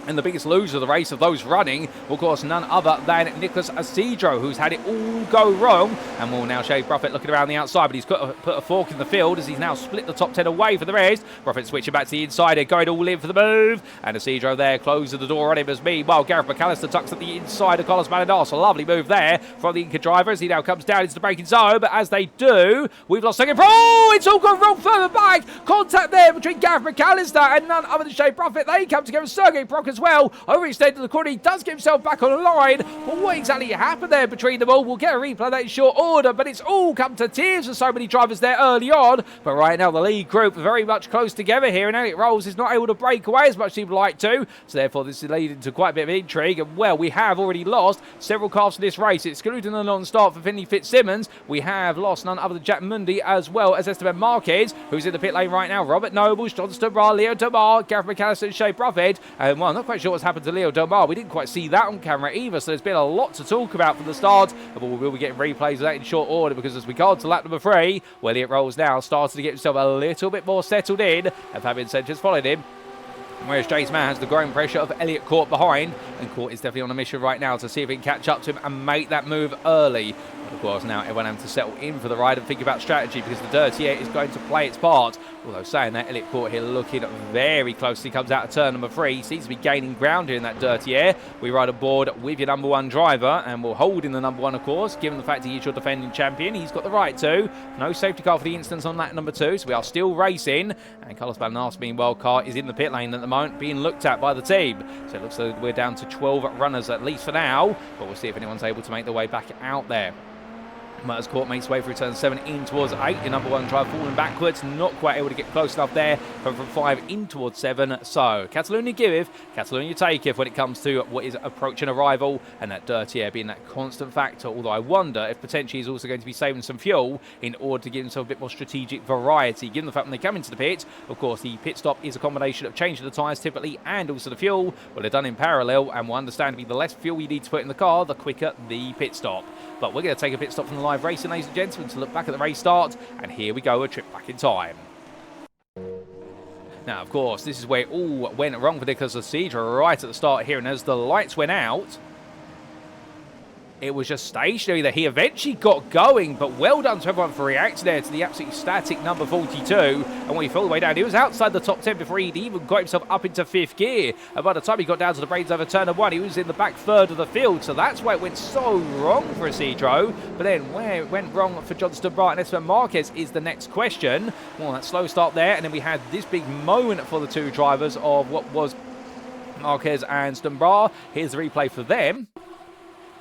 And the biggest loser of the race of those running, of course, none other than Nicholas Asidro, who's had it all go wrong. And will now Shea Buffett looking around the outside, but he's put a fork in the field as he's now split the top 10 away for the rest. Buffett switching back to the inside here, going all in for the move. And Asidro there, closing the door on him as meanwhile Gareth McAllister tucks at the inside of Carlos Manadas. A lovely move there from the INCA driver as he now comes down into the braking zone. But as they do, we've lost second. Oh, it's all gone wrong further back. Contact there between Gareth McAllister and none other than Shea Buffett. They come together. Sergei Brock as well. Overextended the corner. He does get himself back on the line. But what exactly happened there between them all? We'll get a replay of that in short order. But it's all come to tears for so many drivers there early on. But right now, the lead group are very much close together here. And Elliot Rolls is not able to break away as much as he would like to. So therefore, this is leading to quite a bit of intrigue. And well, we have already lost several cars for this race. Excluding the non-start for Finley Fitzsimmons, we have lost none other than Jack Mundy as well as Esteban Marquez, who's in the pit lane right now. Robert Nobles, John Stubra, Leo Delmar, Gareth McAllister and Shea Buffett. And well, I'm not quite sure what's happened to Leo Delmar. We didn't quite see that on camera either, so there's been a lot to talk about from the start. But we will be getting replays of that in short order, because as we go on to lap number 3, well, Elliot Rolls now started to get himself a little bit more settled in, and Fabian Sanchez followed him. Whereas Jace Mann has the growing pressure of Elliot Court behind, and Court is definitely on a mission right now to see if he can catch up to him and make that move early. But of course, now everyone having to settle in for the ride and think about strategy, because the Dirty Air is going to play its part. Although saying that, Elliot Court here looking very closely, comes out of turn number 3. Seems to be gaining ground here in that Dirty Air. We ride aboard with your number 1 driver, and we'll hold in the number 1, of course, given the fact he is your defending champion. He's got the right to. No safety car for the instance on lap number 2, so we are still racing. And Carlos Balanas, meanwhile, car is in the pit lane at the moment, being looked at by the team. So it looks like we're down to 12 runners at least for now, but we'll see if anyone's able to make their way back out there. Motors Court makes way through turn 7 in towards 8. Your number 1 driver falling backwards, not quite able to get close enough there. From 5 in towards 7. So Catalunya giveth, Catalunya taketh when it comes to what is approaching arrival, and that Dirty Air being that constant factor. Although I wonder if potentially he's also going to be saving some fuel in order to give himself a bit more strategic variety, given the fact when they come into the pit, of course, the pit stop is a combination of changing the tyres typically and also the fuel. Well, they're done in parallel, and we'll understand to be the less fuel you need to put in the car, the quicker the pit stop. But we're going to take a pit stop from the live racing, ladies and gentlemen, to look back at the race start. And here we go, a trip back in time. Now, of course, this is where it all went wrong for Nicholas Asidro right at the start here. And as the lights went out, it was just stationary there. He eventually got going, but well done to everyone for reacting there to the absolutely static number 42. And when he fell all the way down, he was outside the top 10 before he'd even got himself up into 5th gear. And by the time he got down to the brains over turn 1, he was in the back third of the field. So that's why it went so wrong for Asidro. But then where it went wrong for John Stubra and Esteban Marquez is the next question. Well, that slow start there, and then we had this big moment for the 2 drivers of what was Marquez and Stubra. Here's the replay for them.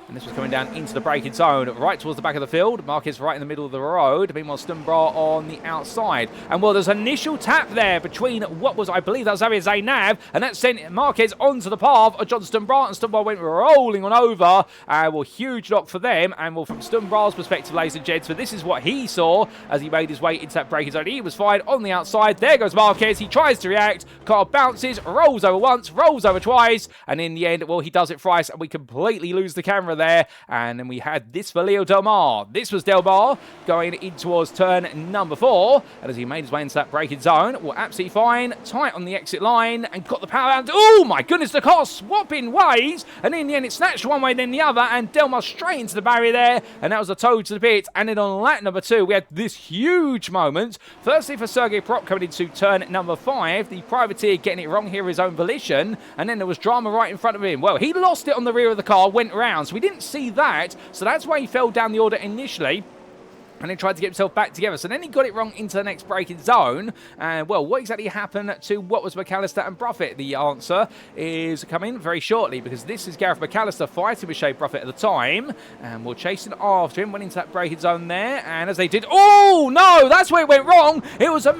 And this was coming down into the braking zone, right towards the back of the field. Marquez right in the middle of the road. Meanwhile, Stunbra on the outside. And well, there's an initial tap there between what was, I believe, that was Xavier Zainab. And that sent Marquez onto the path of John Stunbra. And Stunbra went rolling on over. Well, huge knock for them. And well, from Stunbra's perspective, ladies and gents, but this is what he saw as he made his way into that braking zone. He was fired on the outside. There goes Marquez. He tries to react. Car bounces, rolls over once, rolls over twice. And in the end, well, he does it thrice. And we completely lose the camera there, and then we had this for Leo Del Mar. This was Del Mar going in towards turn number 4, and as he made his way into that braking zone, well, absolutely fine, tight on the exit line, and got the power out. Oh my goodness, the car swapping ways, and in the end it snatched one way then the other, and Del Mar straight into the barrier there, and that was a toe to the pit. And then on lap number 2, we had this huge moment, firstly for Sergei Prop coming into turn number 5, the privateer getting it wrong here of his own volition, and then there was drama right in front of him. Well, he lost it on the rear of the car, went round, so we didn't see that, so that's why he fell down the order initially and then tried to get himself back together. So then he got it wrong into the next braking zone. And, well, what exactly happened to what was McAllister and Bruffett? The answer is coming very shortly, because this is Gareth McAllister fighting with Shea Bruffett at the time. And we're chasing after him, went into that braking zone there. And as they did, oh, no, that's where it went wrong. It was a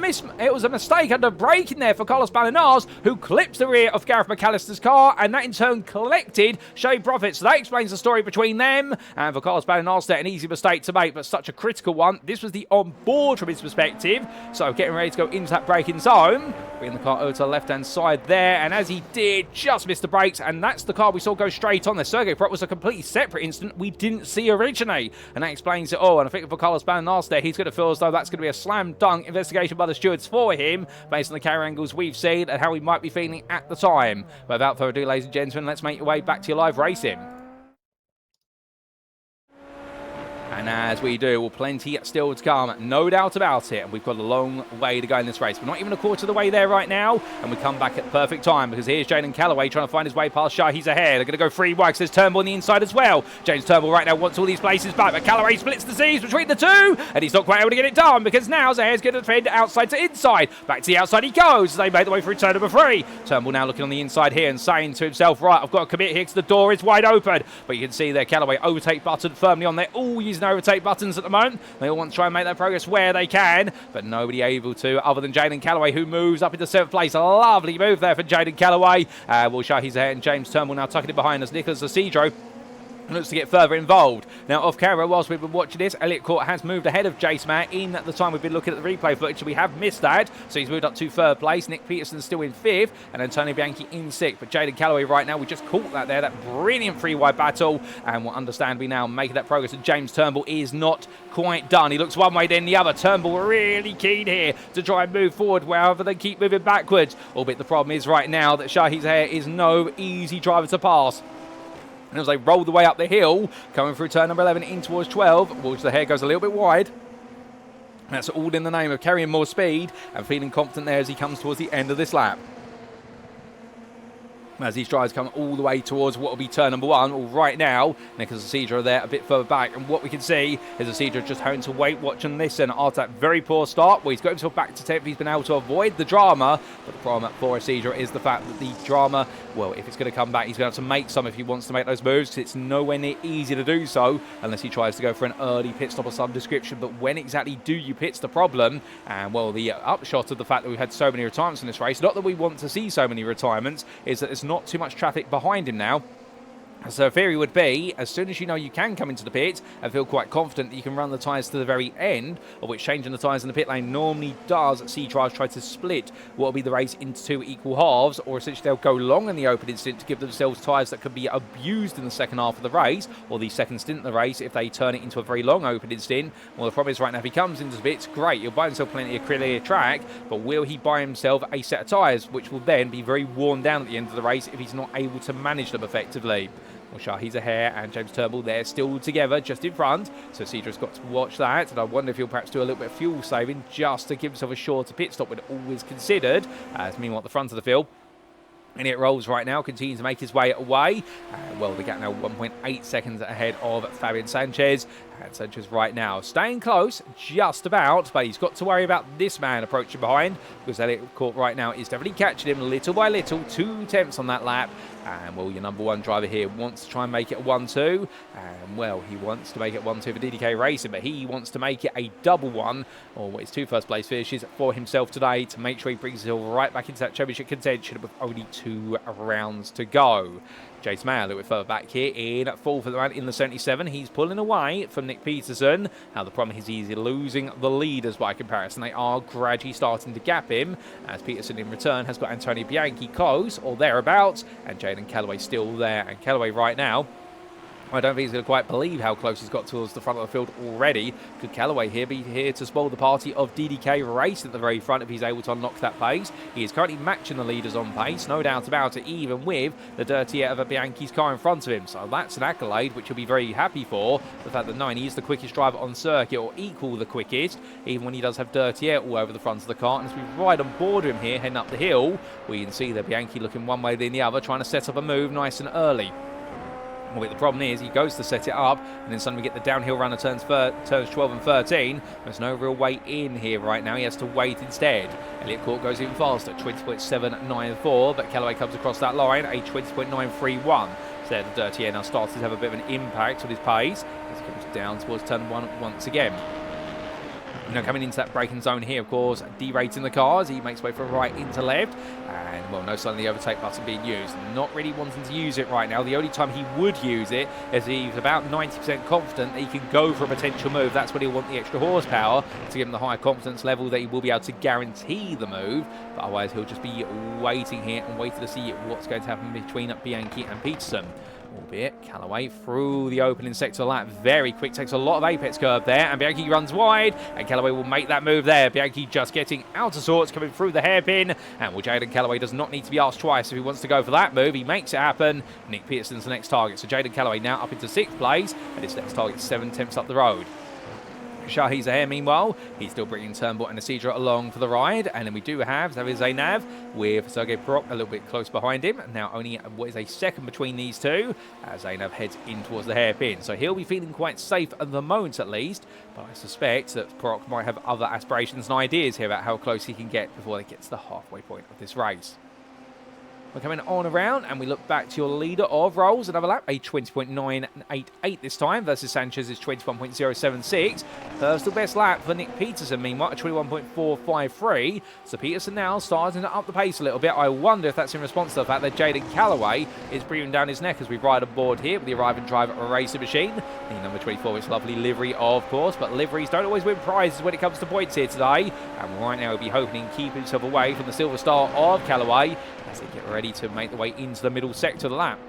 mistake under braking there for Carlos Balinas, who clips the rear of Gareth McAllister's car, and that in turn collected Shea Bruffett. So that explains the story between them. And for Carlos Balinas, there, an easy mistake to make, but such a critical one. This was the on board from his perspective, so getting ready to go into that braking zone, bringing the car over to the left hand side there, and as he did, just missed the brakes, and that's the car we saw go straight on there. Sergei Prop was a completely separate incident we didn't see originally, and that explains it all. And I think for Carlos Balinas there, he's going to feel as though that's going to be a slam dunk investigation by the stewards for him, based on the camera angles we've seen and how he might be feeling at the time. But without further ado, ladies and gentlemen, let's make your way back to your live racing. And as we do, well, plenty still to come, no doubt about it. And we've got a long way to go in this race. We're not even a quarter of the way there right now. And we come back at perfect time, because here's Jaden Callaway trying to find his way past Shah. He's ahead. They're going to go free wide, because there's Turnbull on the inside as well. James Turnbull right now wants all these places back, but Callaway splits the seas between the two. And he's not quite able to get it done, because now Zahere's going to defend outside to inside. Back to the outside he goes as they make the way through turn number 3. Turnbull now looking on the inside here and saying to himself, right, I've got to commit here because the door is wide open. But you can see there, Callaway overtake button firmly on there. All using overtake buttons at the moment. They all want to try and make that progress where they can, but nobody able to other than Jaden Callaway, who moves up into 7th place. A lovely move there for Jaden Callaway. We'll show his ahead, and James Turnbull now tucking it behind as Nicholas Isidro looks to get further involved. Now, off camera, whilst we've been watching this, Elliot Court has moved ahead of Jace Matt in the time we've been looking at the replay footage, so we have missed that. So he's moved up to 3rd place. Nick Peterson still in 5th, and Antonio Bianchi in 6th. But Jaden Callaway right now, we just caught that there, that brilliant free-wide battle, and we'll understand we now making that progress. And James Turnbull is not quite done. He looks one way, then the other. Turnbull really keen here to try and move forward, wherever they keep moving backwards. Albeit the problem is right now that Shahi Zahere is no easy driver to pass. And as they roll the way up the hill, coming through turn number 11 in towards 12, which the hair goes a little bit wide. That's all in the name of carrying more speed and feeling confident there as he comes towards the end of this lap. As these drivers come all the way towards what will be turn number 1. Well, right now, Nicholas Isidro there a bit further back. And what we can see is Isidro just having to wait, watch and listen after that very poor start. Well, he's got himself back to 10th. He's been able to avoid the drama. But the problem for Isidro is the fact that the drama, well, if it's going to come back, he's going to have to make some if he wants to make those moves, because it's nowhere near easy to do so unless he tries to go for an early pit stop of some description. But when exactly do you pit's the problem? And, well, the upshot of the fact that we've had so many retirements in this race, not that we want to see so many retirements, is that there's not too much traffic behind him now. So theory would be, as soon as you know you can come into the pit and feel quite confident that you can run the tyres to the very end, of which changing the tyres in the pit lane normally does see drivers try to split what will be the race into 2 equal halves, or essentially they'll go long in the opening stint to give themselves tyres that could be abused in the second half of the race, or the second stint of the race if they turn it into a very long opening stint. Well, the problem is right now, if he comes into the pits, great, he'll buy himself plenty of clear track, but will he buy himself a set of tyres, which will then be very worn down at the end of the race if he's not able to manage them effectively? Well, Shahi Zahere and James Turnbull, they're still together just in front, so Isidro's got to watch that, and I wonder if he'll perhaps do a little bit of fuel saving just to give himself a shorter pit stop when all is considered. As meanwhile at the front of the field, and it rolls right now, continues to make his way away. Well, the gap now 1.8 seconds ahead of Fabian Sanchez. And Sanchez right now staying close, just about, but he's got to worry about this man approaching behind, because Elliott Court right now is definitely catching him little by little. 2 attempts on that lap, and well, your number 1 driver here wants to try and make it a 1-2, and well, he wants to make it 1-2 for DDK Racing, but he wants to make it a double 1, or what his 2 first place finishes for himself today, to make sure he brings it all right back into that championship contention with only 2 rounds to go. Jace Mayer a little bit further back here in 4th at the moment in the 77. He's pulling away from Nick Peterson. Now the problem is he's losing the leaders by comparison. They are gradually starting to gap him, as Peterson in return has got Antonio Bianchi close or thereabouts, and Jaden Callaway still there. And Callaway right now, I don't think he's going to quite believe how close he's got towards the front of the field already. Could Callaway here be here to spoil the party of DDK Racing at the very front if he's able to unlock that pace? He is currently matching the leaders on pace, no doubt about it, even with the dirty air of a Bianchi's car in front of him. So that's an accolade which he'll be very happy for. The fact that 9, he is the quickest driver on circuit, or equal the quickest, even when he does have dirty air all over the front of the car. And as we ride on board him here, heading up the hill, we can see that Bianchi looking one way then the other, trying to set up a move nice and early. Well, the problem is he goes to set it up, and then suddenly we get the downhill run of turns 12 and 13. There's no real way in here right now. He has to wait instead. Elliott Court goes even faster, 20.794, but Callaway comes across that line, a 20.931. So the dirty air now starts to have a bit of an impact on his pace as he comes down towards turn 1 once again. Now coming into that braking zone here, of course, derating the cars. He makes way from right into left, and well, no sign of the overtake button being used. Not really wanting to use it right now. The only time he would use it is he's about 90% confident that he can go for a potential move. That's when he'll want the extra horsepower to give him the higher confidence level that he will be able to guarantee the move. But otherwise, he'll just be waiting here and waiting to see what's going to happen between Bianchi and Peterson. Albeit Callaway through the opening sector lap, very quick, takes a lot of apex curve there, and Bianchi runs wide, and Callaway will make that move there. Bianchi just getting out of sorts, coming through the hairpin, and well, Jaden Callaway does not need to be asked twice if he wants to go for that move. He makes it happen. Nick Peterson's the next target, so Jaden Callaway now up into 6th place, and his next target is 7 attempts up the road. Shahi Zahir, meanwhile, he's still bringing Turnbull and Isidro along for the ride. And then we do have Xavier Zainav with Sergei Prok a little bit close behind him. Now only what is a second between these two as Zainav heads in towards the hairpin. So he'll be feeling quite safe at the moment at least. But I suspect that Prok might have other aspirations and ideas here about how close he can get before they get to the halfway point of this race. We're coming on around, and we look back to your leader of rolls. Another lap, a 20.988 this time versus Sanchez's 21.076. Personal best lap for Nick Peterson, meanwhile, a 21.453. So Peterson now starting to up the pace a little bit. I wonder if that's in response to the fact that Jaden Callaway is breathing down his neck as we ride aboard here with the arriving driver racing machine. The number 24, its lovely livery, of course, but liveries don't always win prizes when it comes to points here today. And right now he'll be hoping to keep himself away from the silver star of Callaway as they get ready to make the way into the middle sector of the lap.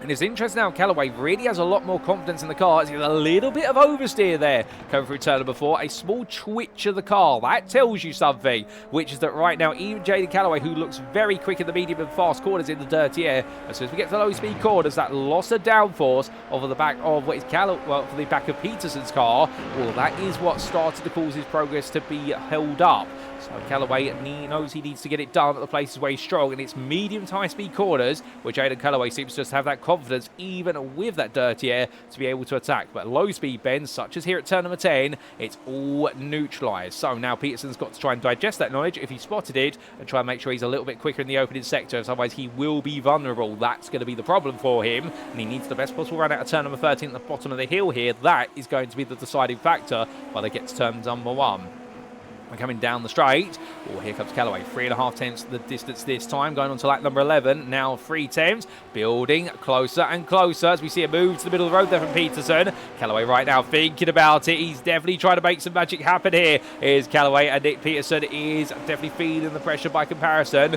And it's interesting now, Callaway really has a lot more confidence in the car. He's got a little bit of oversteer there coming through turn number 4. A small twitch of the car. That tells you something, which is that right now, even Jaden Callaway, who looks very quick in the medium and fast corners in the dirty air, as soon as we get to the low speed corners, that loss of downforce over the back of what is for the back of Peterson's car, well, that is what started to cause his progress to be held up. So Callaway knows he needs to get it done at the places where he's strong, and it's medium to high speed corners, where Jaden Callaway seems to just have that confidence, even with that dirty air, to be able to attack. But low speed bends, such as here at turn number 10, it's all neutralised. So now Peterson's got to try and digest that knowledge if he spotted it, and try and make sure he's a little bit quicker in the opening sector, otherwise he will be vulnerable. That's going to be the problem for him, and he needs the best possible run out of turn number 13 at the bottom of the hill here. That is going to be the deciding factor while they get to turn number 1. We're coming down the straight. Oh, here comes Callaway. 3.5 tenths the distance this time. Going on to lap number 11. Now 3 tenths. Building closer and closer as we see a move to the middle of the road there from Peterson. Callaway right now thinking about it. He's definitely trying to make some magic happen here. Here's Callaway, and Nick Peterson is definitely feeling the pressure by comparison.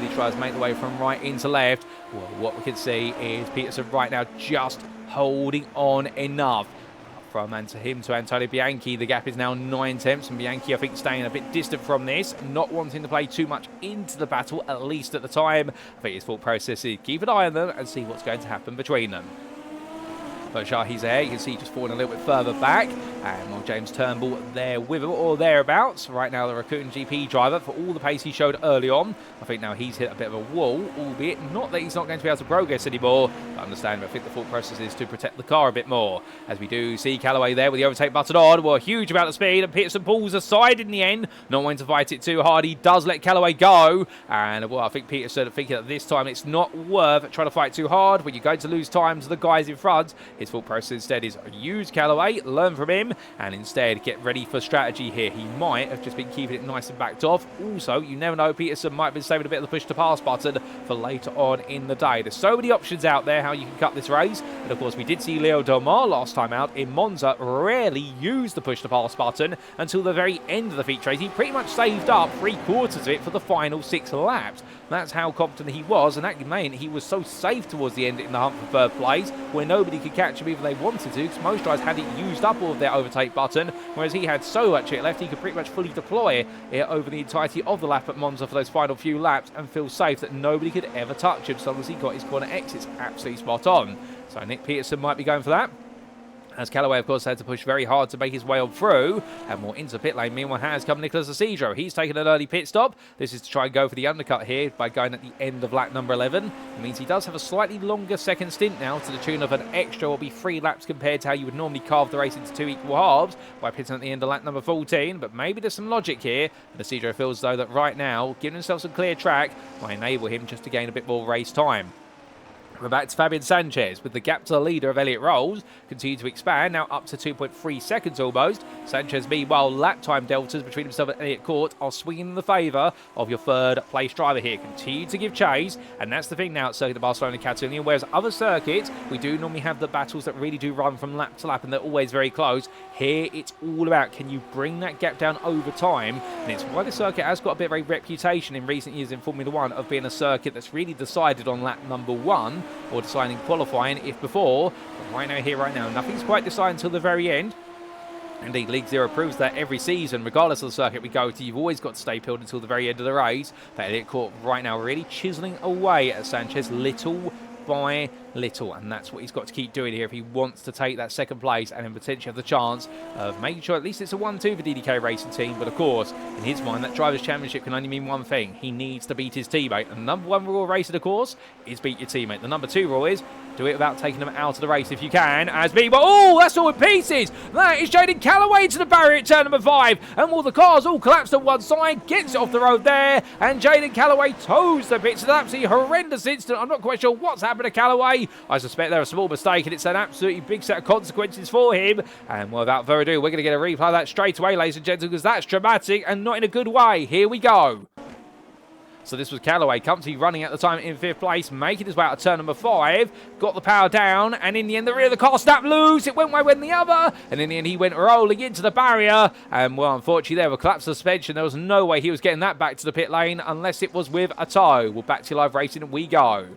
He tries to make the way from right into left. Well, what we can see is Peterson right now just holding on enough. From and to him to Antonio Bianchi, the gap is now 9 tenths, and Bianchi, I think, staying a bit distant from this, not wanting to play too much into the battle, at least at the time. I think his thought process is keep an eye on them and see what's going to happen between them. But Shahi's there, you can see just falling a little bit further back. And while James Turnbull there with him or thereabouts. Right now the Raccoon GP driver, for all the pace he showed early on, I think now he's hit a bit of a wall, albeit not that he's not going to be able to progress anymore. But understand, I think the thought process is to protect the car a bit more. As we do see Callaway there with the overtake button on. Well, a huge amount of speed, and Peterson pulls aside in the end. Not wanting to fight it too hard, he does let Callaway go. And well, I think Peterson thinking that this time it's not worth trying to fight too hard when you're going to lose time to the guys in front. His thought process instead is use Callaway, learn from him, and instead get ready for strategy here. He might have just been keeping it nice and backed off. Also, you never know, Peterson might have been saving a bit of the push to pass button for later on in the day. There's so many options out there how you can cut this race. And of course, we did see Leo Del Mar last time out in Monza rarely use the push to pass button until the very end of the feature race. He pretty much saved up 3/4 of it for the final 6 laps. That's how confident he was, and that meant he was so safe towards the end in the hunt for third place, where nobody could catch him even if they wanted to, because most guys hadn't used up all of their overtake button, whereas he had so much it left he could pretty much fully deploy it over the entirety of the lap at Monza for those final few laps and feel safe that nobody could ever touch him so long as he got his corner exits absolutely spot on. So Nick Peterson might be going for that, as Callaway, of course, had to push very hard to make his way on through. And more into pit lane, meanwhile, has come Nicholas Isidro. He's taken an early pit stop. This is to try and go for the undercut here by going at the end of lap number 11. It means he does have a slightly longer second stint now, to the tune of an extra, will be 3 laps compared to how you would normally carve the race into 2 equal halves by pitting at the end of lap number 14. But maybe there's some logic here. And Isidro feels, though, that right now, giving himself some clear track might enable him just to gain a bit more race time. We're back to Fabian Sanchez with the gap to the leader of Elliott Rolls continue to expand, now up to 2.3 seconds almost. Sanchez, meanwhile, lap time deltas between himself and Elliott Court are swinging in the favour of your third place driver here. Continue to give chase, and that's the thing now at Circuit de Barcelona-Catalunya, whereas other circuits, we do normally have the battles that really do run from lap to lap, and they're always very close. Here, it's all about, can you bring that gap down over time? And it's why the circuit has got a bit of a reputation in recent years in Formula 1 of being a circuit that's really decided on lap number 1, or deciding qualifying if before. But right now, here, right now, nothing's quite decided until the very end. Indeed, League Zero proves that every season, regardless of the circuit we go to, you've always got to stay peeled until the very end of the race. But Elliott Court right now really chiseling away at Sanchez little by little, and that's what he's got to keep doing here if he wants to take that second place and then potentially have the chance of making sure at least it's a 1-2 for DDK Racing team. But of course, in his mind, that Drivers' Championship can only mean one thing: he needs to beat his teammate. And the number 1 rule of racing, of course, is beat your teammate. The number 2 rule is do it without taking them out of the race if you can. As meanwhile, oh, that's all in pieces. That is Jaden Callaway to the barrier at turn number 5, and all the cars all collapsed on one side, gets it off the road there, and Jaden Callaway toes the pits. An absolutely horrendous incident. I'm not quite sure what's happened to Callaway. I suspect there was a small mistake, and it's an absolutely big set of consequences for him. And well, without further ado, we're going to get a replay of that straight away, ladies and gentlemen, because that's dramatic and not in a good way. Here we go. So this was Callaway, comfortably running at the time in 5th place, making his way out of turn number 5, got the power down, and in the end the rear of the car snapped loose. It went one way, went the other, and in the end he went rolling into the barrier. And well, unfortunately there was collapsed suspension. There was no way he was getting that back to the pit lane unless it was with a tow. Well, back to live racing we go.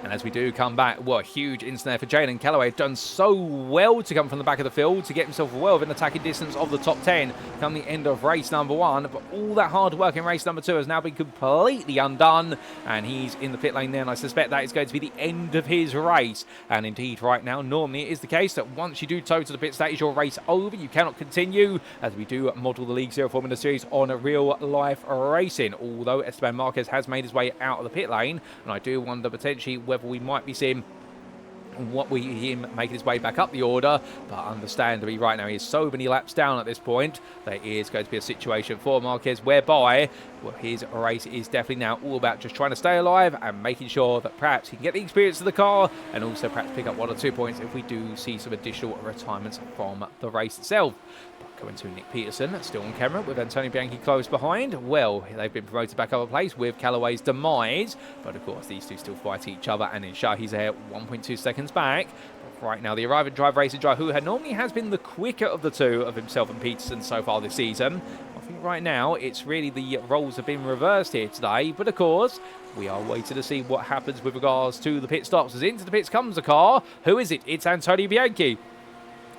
And as we do come back, what a huge incident there for Jaden Callaway. Done so well to come from the back of the field to get himself well within attacking distance of the top 10 come the end of race number 1. But all that hard work in race number 2 has now been completely undone. And he's in the pit lane there, and I suspect that is going to be the end of his race. And indeed, right now, normally it is the case that once you do tow to the pits, that is your race over. You cannot continue, as we do model the League Zero Formula Series on real life racing. Although Esteban Marquez has made his way out of the pit lane, and I do wonder potentially whether we might be seeing him making his way back up the order. But understandably right now he is so many laps down at this point, there is going to be a situation for Marquez whereby his race is definitely now all about just trying to stay alive and making sure that perhaps he can get the experience of the car and also perhaps pick up 1 or 2 points if we do see some additional retirements from the race itself. Going to Nick Peterson, still on camera with Antonio Bianchi close behind. Well, they've been promoted back up a place with Callaway's demise, but of course these two still fight each other, and then Shahi's there 1.2 seconds back. But right now the arriving racing driver, who normally has been the quicker of the two of himself and Peterson so far this season, I think right now it's really the roles have been reversed here today. But of course we are waiting to see what happens with regards to the pit stops, as into the pits comes the car. Who is it? It's Antonio Bianchi.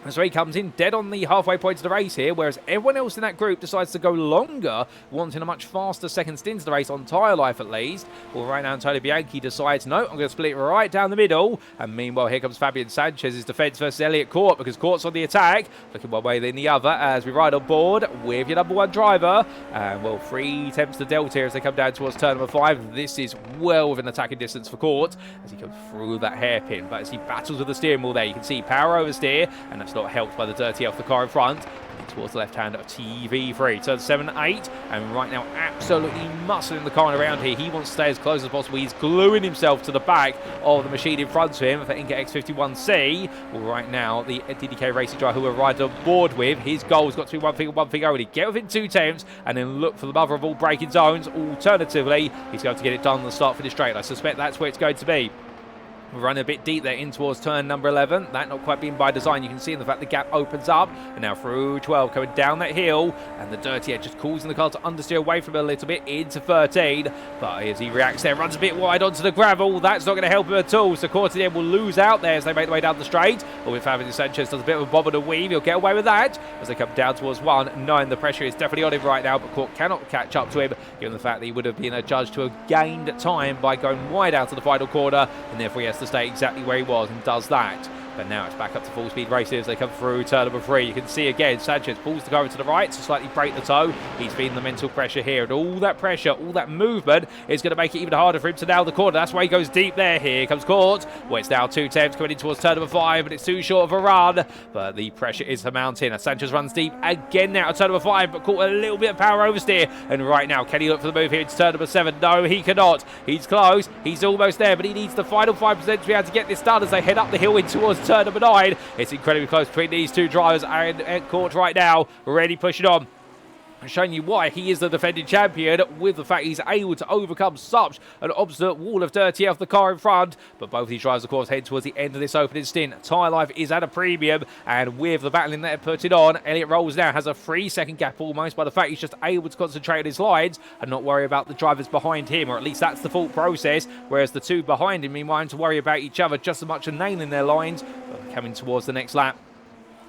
So he comes in dead on the halfway point of the race here, whereas everyone else in that group decides to go longer, wanting a much faster second stint of the race on tyre life at least. Well, right now, Antonio Bianchi decides, no, I'm going to split it right down the middle. And meanwhile, here comes Fabian Sanchez's defence versus Elliot Court, because Court's on the attack, looking one way then the other, as we ride on board with your number 1 driver. And, well, 3 attempts to delta here as they come down towards turn number 5. This is well within attacking distance for Court as he comes through that hairpin. But as he battles with the steering wheel there, you can see power oversteer, and that's not helped by the dirty off the car in front. Towards the left hand of TV3. Turn 7, 8, and right now absolutely muscling the car around here. He wants to stay as close as possible. He's gluing himself to the back of the machine in front of him for INCA X51C. Well, right now, the DDK Racing driver who we're riding on board with, his goal's got to be one thing only. Get within 2 attempts and then look for the mother of all braking zones. Alternatively, he's going to get it done on the start finish straight. I suspect that's where it's going to be. We're running a bit deep there in towards turn number 11. That not quite being by design. You can see in the fact the gap opens up. And now through 12, coming down that hill. And the dirty edge just causing the car to understeer away from it a little bit into 13. But as he reacts there, runs a bit wide onto the gravel. That's not going to help him at all. So Courtier will lose out there as they make their way down the straight. Or with Fabian Sanchez does a bit of a bob and a weave. He'll get away with that as they come down towards 1, 9. The pressure is definitely on him right now. But Court cannot catch up to him, given the fact that he would have been adjudged to have gained time by going wide out to the final corner. And therefore he has to stay exactly where he was and does that. But now it's back up to full speed racing as they come through turn number 3. You can see again Sanchez pulls the car to the right to slightly break the toe. He's feeling the mental pressure here, and all that pressure, all that movement is going to make it even harder for him to nail the corner. That's why he goes deep there. Here comes Court. Well, it's now 2 attempts coming in towards turn number 5, but it's too short of a run. But the pressure is mounting as Sanchez runs deep again now at turn number 5, but caught a little bit of power oversteer. And right now, can he look for the move here into turn number 7? No, he cannot. He's close. He's almost there, but he needs the final 5% to be able to get this done as they head up the hill in towards turn number 9. It's incredibly close between these 2 drivers, and Court right now really pushing on, showing you why he is the defending champion with the fact he's able to overcome such an obstinate wall of dirty off the car in front. But both these drivers, of course, head towards the end of this opening stint. Tyre life is at a premium, and with the battling that they're putting on, Elliot Rolls now has a 3-second gap almost by the fact he's just able to concentrate on his lines and not worry about the drivers behind him, or at least that's the thought process, whereas the 2 behind him, meanwhile, to worry about each other just as much as nailing their lines. But coming towards the next lap.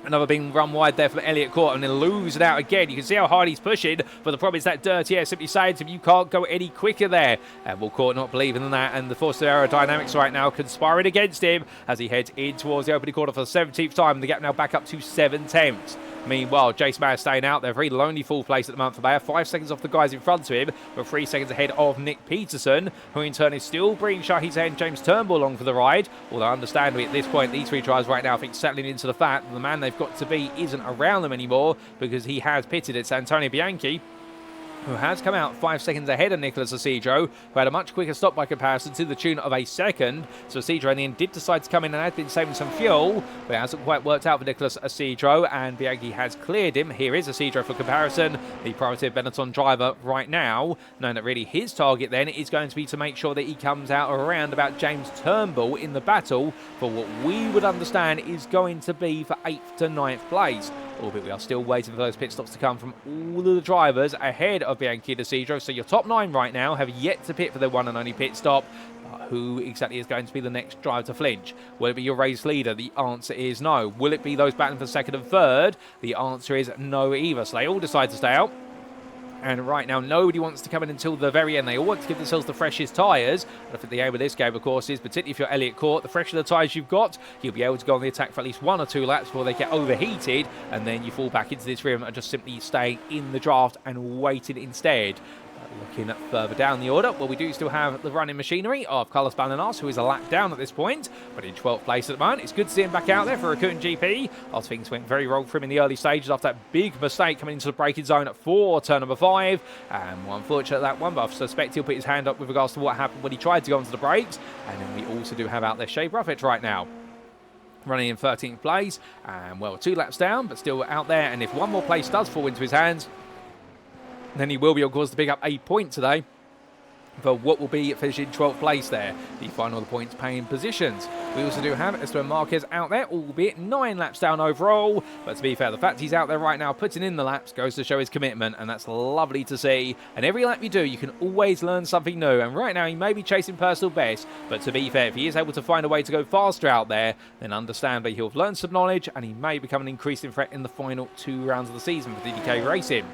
Another being run wide there from Elliot Court, and then losing out again. You can see how hard he's pushing, but the problem is that dirty air simply saying to him, you can't go any quicker there. And will Court not believing in that, and the force of aerodynamics right now conspiring against him as he heads in towards the opening corner for the 17th time. The gap now back up to 7 tenths. Meanwhile, Jace Mayer staying out there. Very lonely full place at the moment for Mayer. 5 seconds off the guys in front of him, but 3 seconds ahead of Nick Peterson, who in turn is still bringing Shahid and James Turnbull along for the ride. Although, understandably, at this point, these 3 drivers right now, I think, settling into the fact that the man they've got to be isn't around them anymore, because he has pitted. It's Antonio Bianchi, who has come out 5 seconds ahead of Nicholas Isidro, who had a much quicker stop by comparison to the tune of a second. So Isidro in the end did decide to come in and had been saving some fuel, but it hasn't quite worked out for Nicholas Isidro, and Bianchi has cleared him. Here is Isidro for comparison, the priority of Benetton driver right now, knowing that really his target then is going to be to make sure that he comes out around about James Turnbull in the battle for what we would understand is going to be for 8th to 9th place. Albeit we are still waiting for those pit stops to come from all of the drivers ahead of Bianchi and Isidro. So your top 9 right now have yet to pit for their one and only pit stop. But who exactly is going to be the next driver to flinch? Will it be your race leader? The answer is no. Will it be those battling for 2nd and 3rd? The answer is no either. So they all decide to stay out. And right now, nobody wants to come in until the very end. They all want to give themselves the freshest tyres. And I think the aim of this game, of course, is particularly if you're Elliot Court, the fresher the tyres you've got, you'll be able to go on the attack for at least 1 or 2 laps before they get overheated. And then you fall back into this rhythm and just simply stay in the draft and waiting instead. Looking further down the order, well, we do still have the running machinery of Carlos Balanas, who is a lap down at this point, but in 12th place at the moment. It's good to see him back out there for Rakuten GP. As things went very wrong for him in the early stages after that big mistake coming into the braking zone at 4, turn number 5. And well, unfortunate that one, but I suspect he'll put his hand up with regards to what happened when he tried to go onto the brakes. And then we also do have out there Shea Ruffett right now, running in 13th place, and well, 2 laps down, but still out there. And if one more place does fall into his hands, then he will be, of course, to pick up a point today. for what will be finishing 12th place there, the final of the points paying positions. We also do have Esteban Marquez out there, albeit 9 laps down overall, but to be fair, the fact he's out there right now putting in the laps goes to show his commitment, and that's lovely to see. And every lap you do, you can always learn something new, and right now he may be chasing personal best, but to be fair, if he is able to find a way to go faster out there, then understand that he'll have learned some knowledge, and he may become an increasing threat in the final 2 rounds of the season for DDK Racing.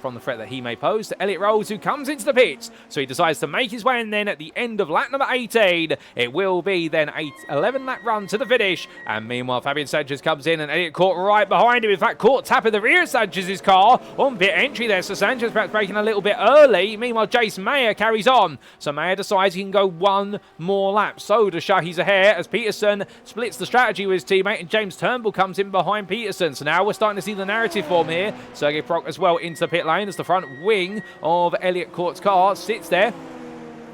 From the threat that he may pose to Elliott Rolls, who comes into the pits. So he decides to make his way, and then at the end of lap number 18, it will be then a 11-lap run to the finish. And meanwhile, Fabian Sanchez comes in, and Elliott caught right behind him. In fact, caught tapping the rear of Sanchez's car on pit entry there. So Sanchez perhaps breaking a little bit early. Meanwhile, Jason Mayer carries on. So Mayer decides he can go 1 more lap. So does Shahi Zahair as Peterson splits the strategy with his teammate, and James Turnbull comes in behind Peterson. So now we're starting to see the narrative form here. Sergei Proc as well into the pit lane as the front wing of Elliott Court's car sits there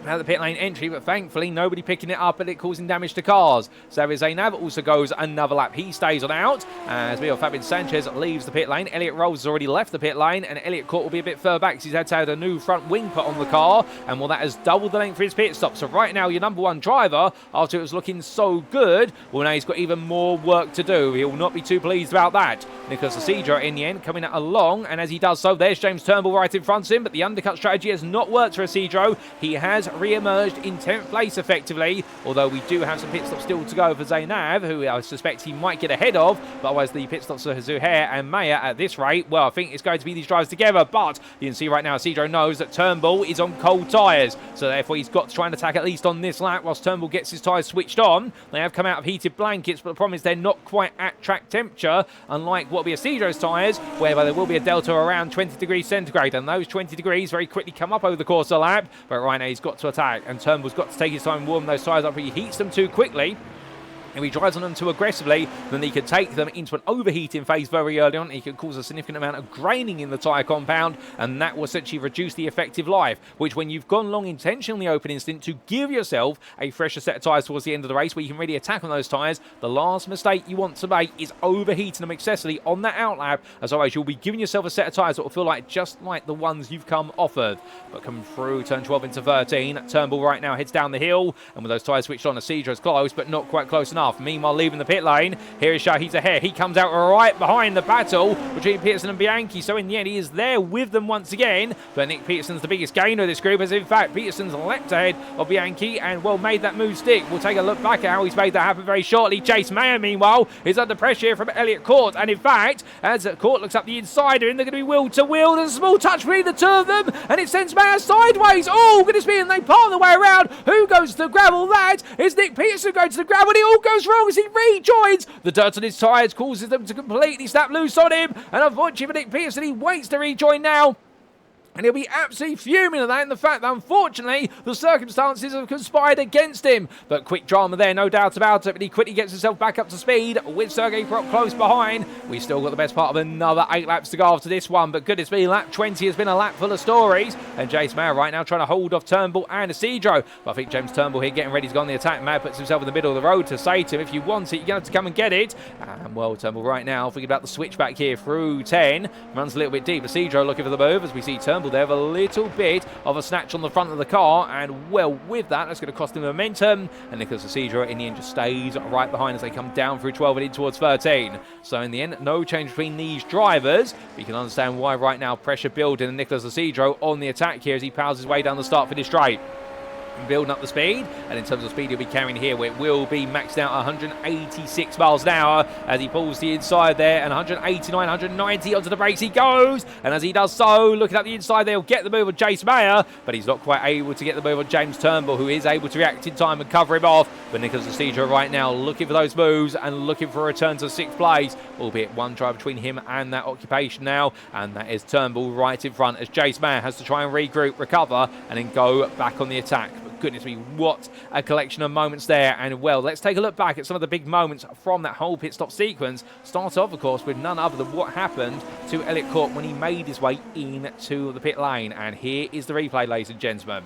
at the pit lane entry, but thankfully nobody picking it up and it causing damage to cars. Xavier Zainab also goes another lap. He stays on out as Fabian Sanchez leaves the pit lane. Elliott Rolls has already left the pit lane, and Elliott Court will be a bit further back because he's had to have a new front wing put on the car, and well, that has doubled the length for his pit stop. So right now your number 1 driver, after it was looking so good, well, now he's got even more work to do. He will not be too pleased about that. Nicholas Isidro in the end coming along, and as he does so, there's James Turnbull right in front of him, but the undercut strategy has not worked for Isidro. He has re-emerged in 10th place effectively, although we do have some pit stops still to go for Zainab, who I suspect he might get ahead of, but otherwise the pit stops for Zuhair and Mayer at this rate, well, I think it's going to be these drivers together, but you can see right now Isidro knows that Turnbull is on cold tyres, so therefore he's got to try and attack at least on this lap whilst Turnbull gets his tyres switched on. They have come out of heated blankets, but the problem is they're not quite at track temperature, unlike what will be Isidro's tyres, whereby there will be a delta around 20 degrees centigrade, and those 20 degrees very quickly come up over the course of the lap, but right now he's got to attack, and Turnbull's got to take his time and warm those tyres up, but he heats them too quickly. If he drives on them too aggressively, then he could take them into an overheating phase very early on. He could cause a significant amount of graining in the tyre compound, and that will essentially reduce the effective life, which when you've gone long intentionally in the opening stint to give yourself a fresher set of tyres towards the end of the race where you can really attack on those tyres, the last mistake you want to make is overheating them excessively on that outlap, as otherwise you'll be giving yourself a set of tyres that will feel like just like the ones you've come offered. But coming through turn 12 into 13, Turnbull right now heads down the hill, and with those tyres switched on, Isidro's close, but not quite close enough. Meanwhile, leaving the pit lane, here is Shahi Zahair. He comes out right behind the battle between Peterson and Bianchi, so in the end he is there with them once again, but Nick Peterson's the biggest gainer of this group, as in fact Peterson's leapt ahead of Bianchi and well made that move stick. We'll take a look back at how he's made that happen very shortly. Chase Mayer meanwhile is under pressure from Elliott Court, and in fact as Court looks up the insider, and they're going to be wheel to wheel, there's a small touch between the two of them and it sends Mayer sideways. Oh goodness me, and they part the way around. Who goes to the gravel? That is Nick Peterson going to the gravel, and it all goes wrong as he rejoins. The dirt on his tyres causes them to completely snap loose on him, and unfortunately for Nick Peterson, he waits to rejoin now. And he'll be absolutely fuming at that, and the fact that unfortunately the circumstances have conspired against him. But quick drama there, no doubt about it, but he quickly gets himself back up to speed with Sergei Proc close behind. We've still got the best part of another 8 laps to go after this one, but goodness me, lap 20 has been a lap full of stories, and Jace Mayer right now trying to hold off Turnbull and Isidro. But I think James Turnbull here getting ready to go on the attack. Mayer puts himself in the middle of the road to say to him, if you want it, you're going to have to come and get it. And well, Turnbull right now thinking about the switchback here through 10, runs a little bit deep. Isidro looking for the move as we see Turnbull there with a little bit of a snatch on the front of the car, and well, with that's going to cost him momentum, and Nicholas Isidro in the end just stays right behind as they come down through 12 and in towards 13. So in the end, no change between these drivers, but you can understand why right now pressure building, and Nicholas Isidro on the attack here as he powers his way down the start finish straight. Building up the speed, and in terms of speed he'll be carrying here, where it will be maxed out 186 miles an hour as he pulls the inside there, and 189, 190 onto the brakes he goes, and as he does so, looking at the inside there, he'll get the move on Jace Mayer, but he's not quite able to get the move on James Turnbull, who is able to react in time and cover him off. But Nicholas Isidro right now looking for those moves and looking for a return to 6th place, albeit one drive between him and that occupation now, and that is Turnbull right in front as Jace Mayer has to try and regroup, recover, and then go back on the attack. Goodness me, what a collection of moments there. And well, let's take a look back at some of the big moments from that whole pit stop sequence. Start off, of course, with none other than what happened to Elliott Court when he made his way into the pit lane. And here is the replay, ladies and gentlemen.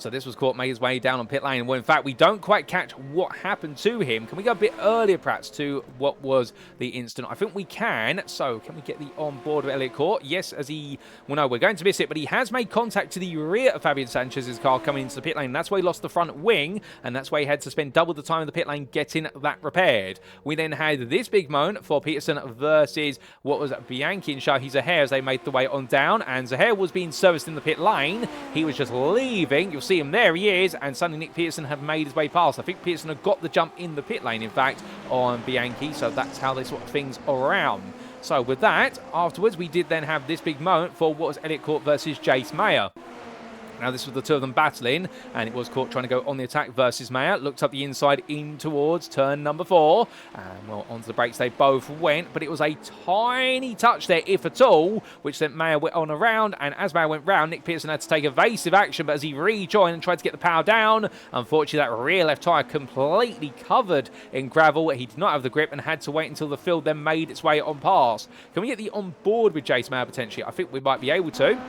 So this was caught, made his way down on pit lane. Well, in fact, we don't quite catch what happened to him. Can we go a bit earlier, perhaps, to what was the incident? I think we can. So can we get the on board of Elliott Court? Yes, as he... Well, no, we're going to miss it, but he has made contact to the rear of Fabian Sanchez's car coming into the pit lane. That's why he lost the front wing, and that's why he had to spend double the time in the pit lane getting that repaired. We then had this big moment for Peterson versus what was Bianchi and Shahi Zahir as they made the way on down, and Zahir was being serviced in the pit lane. He was just leaving. You'll see him there. He is, and suddenly Nick Peterson had made his way past. I think Peterson had got the jump in the pit lane, in fact, on Bianchi, so that's how they sort of things around. So with that, afterwards, we did then have this big moment for what was Elliott Court versus Jace Mayer. Now, this was the two of them battling, and it was Court trying to go on the attack versus Mayer. Looked up the inside in towards turn number 4. And, well, onto the brakes they both went, but it was a tiny touch there, if at all, which sent Mayer went on around. And as Mayer went round, Nick Pearson had to take evasive action, but as he rejoined and tried to get the power down, unfortunately, that rear left tyre completely covered in gravel. He did not have the grip and had to wait until the field then made its way on past. Can we get the on board with Jace Mayer potentially? I think we might be able to.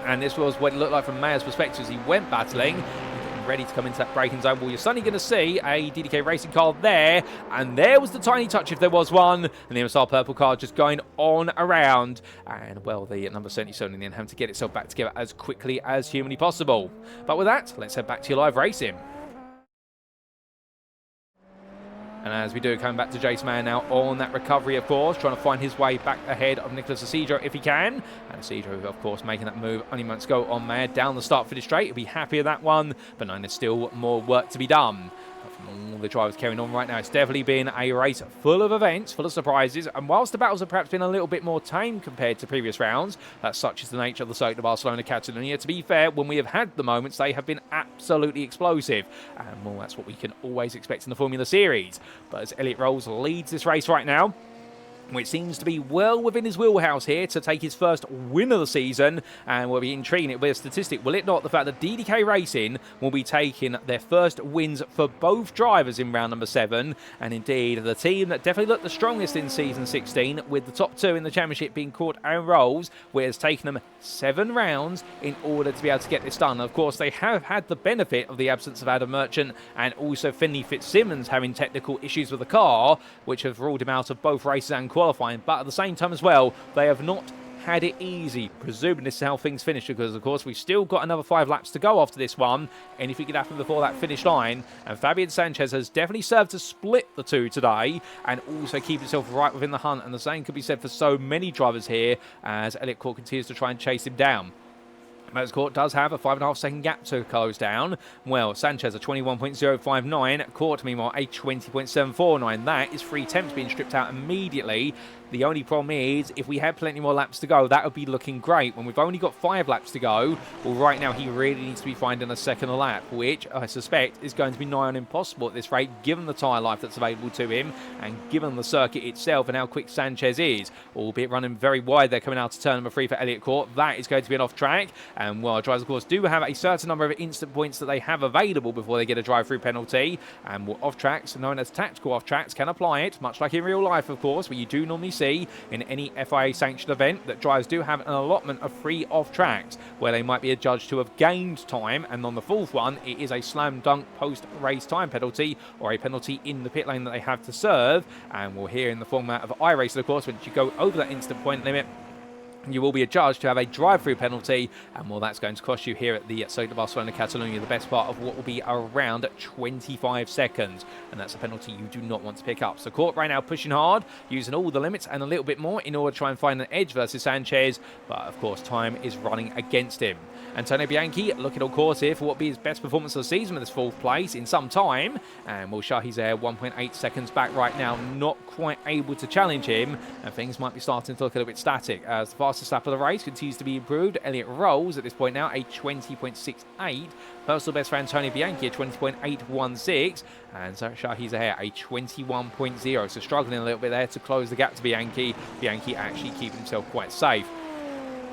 And this was what it looked like from Mayer's perspective as he went battling, getting ready to come into that braking zone. Well, you're suddenly going to see a DDK Racing car there, and there was the tiny touch, if there was one, and the MSR Purple car just going on around. And, well, the number 77 in the end having to get itself back together as quickly as humanly possible. But with that, let's head back to your live racing. And as we do, coming back to Jace Mayer now on that recovery, of course, trying to find his way back ahead of Nicholas Isidro if he can. And Isidro, of course, making that move only moments ago on Mayer down the start for the straight. He'll be happy with that one, but no, there's still more work to be done. All the drivers carrying on right now, it's definitely been a race full of events, full of surprises, and whilst the battles have perhaps been a little bit more tame compared to previous rounds, that's such is the nature of the Circuit de Barcelona-Catalunya. To be fair, when we have had the moments, they have been absolutely explosive, and well, that's what we can always expect in the Formula Series. But as Elliott Rolls leads this race right now, which seems to be well within his wheelhouse here to take his first win of the season, and will be intriguing. It will be a statistic, will it not? The fact that DDK Racing will be taking their first wins for both drivers in round number 7, and indeed the team that definitely looked the strongest in season 16, with the top 2 in the championship being Court and Rolls, where it's taken them 7 rounds in order to be able to get this done. Of course, they have had the benefit of the absence of Adam Merchant and also Finley Fitzsimmons having technical issues with the car, which have ruled him out of both races and qualifying, but at the same time as well, they have not had it easy. Presuming this is how things finish, because of course we've still got another 5 laps to go after this one. Anything could happen before that finish line, and Fabian Sanchez has definitely served to split the two today and also keep himself right within the hunt, and the same could be said for so many drivers here as Elliott Court continues to try and chase him down. Motorsport Court does have a 5.5 second gap to close down. Well, Sanchez a 21.059, Court meanwhile a 20.749. That is 3 attempts being stripped out immediately. The only problem is, if we had plenty more laps to go, that would be looking great. When we've only got 5 laps to go, well, right now he really needs to be finding a second lap, which I suspect is going to be nigh on impossible at this rate, given the tyre life that's available to him, and given the circuit itself and how quick Sanchez is. Albeit running very wide, they're coming out to turn number 3 for Elliott Court. That is going to be an off track. And while drivers, of course, do have a certain number of instant points that they have available before they get a drive-through penalty, and off tracks, known as tactical off tracks, can apply it, much like in real life, of course, where you do normally see in any FIA sanctioned event that drivers do have an allotment of free off tracks where they might be adjudged to have gained time, and on the 4th one it is a slam dunk post race time penalty or a penalty in the pit lane that they have to serve. And we'll hear in the format of iRacing, of course, once you go over that instant point limit, you will be adjudged to have a drive-through penalty, and well, that's going to cost you here at the Circuit de Barcelona-Catalunya the best part of what will be around 25 seconds, and that's a penalty you do not want to pick up. So Court right now pushing hard, using all the limits and a little bit more in order to try and find an edge versus Sanchez, but of course time is running against him. Antonio Bianchi looking on course here for what will be his best performance of the season with his 4th place in some time, and well, Shahi's there 1.8 seconds back right now, not quite able to challenge him, and things might be starting to look a little bit static as the fastest lap of the race continues to be improved. Elliott Rolls at this point now a 20.68, personal best for Antonio Bianchi a 20.816, and Shahi Zahir a 21.0, so struggling a little bit there to close the gap to Bianchi. Bianchi actually keeping himself quite safe.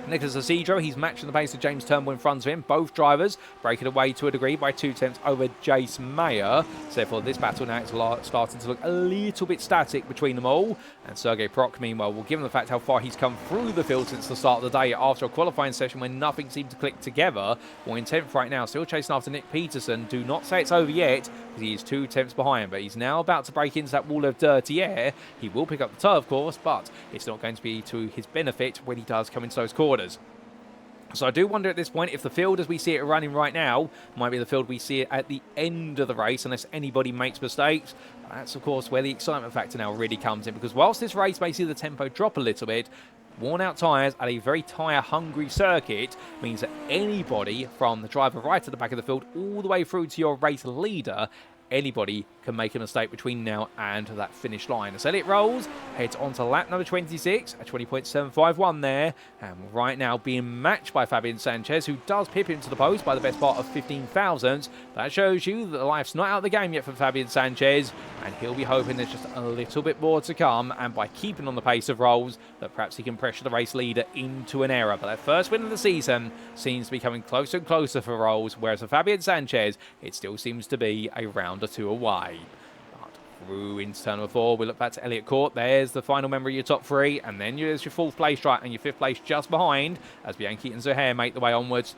Nicholas Isidro, he's matching the pace of James Turnbull in front of him. Both drivers breaking away to a degree by 2 tenths over Jace Mayer. So therefore, this battle now is starting to look a little bit static between them all. And Sergei Proc, meanwhile, well, given the fact how far he's come through the field since the start of the day after a qualifying session when nothing seemed to click together, well, in 10th right now, still chasing after Nick Peterson. Do not say it's over yet, because he is 2 tenths behind, but he's now about to break into that wall of dirty air. He will pick up the tyre, of course, but it's not going to be to his benefit when he does come into those corners. So I do wonder at this point if the field as we see it running right now might be the field we see it at the end of the race, unless anybody makes mistakes. That's, of course, where the excitement factor now really comes in, because whilst this race may see the tempo drop a little bit, worn out tyres at a very tyre-hungry circuit means that anybody from the driver right at the back of the field all the way through to your race leader, anybody can make a mistake between now and that finish line. As Elliott rolls, heads on to lap number 26 at 20.751 there. And right now being matched by Fabian Sanchez, who does pip him to the post by the best part of 15 thousandths. That shows you that the life's not out of the game yet for Fabian Sanchez. And he'll be hoping there's just a little bit more to come. And by keeping on the pace of Rolls, that perhaps he can pressure the race leader into an error. But that first win of the season seems to be coming closer and closer for Rolls. Whereas for Fabian Sanchez, it still seems to be a round or two away. But through into turn number 4, we look back to Elliott Court. There's the final member of your top 3, and then there's your 4th place right and your 5th place just behind as Bianchi and Zuhair make the way onwards.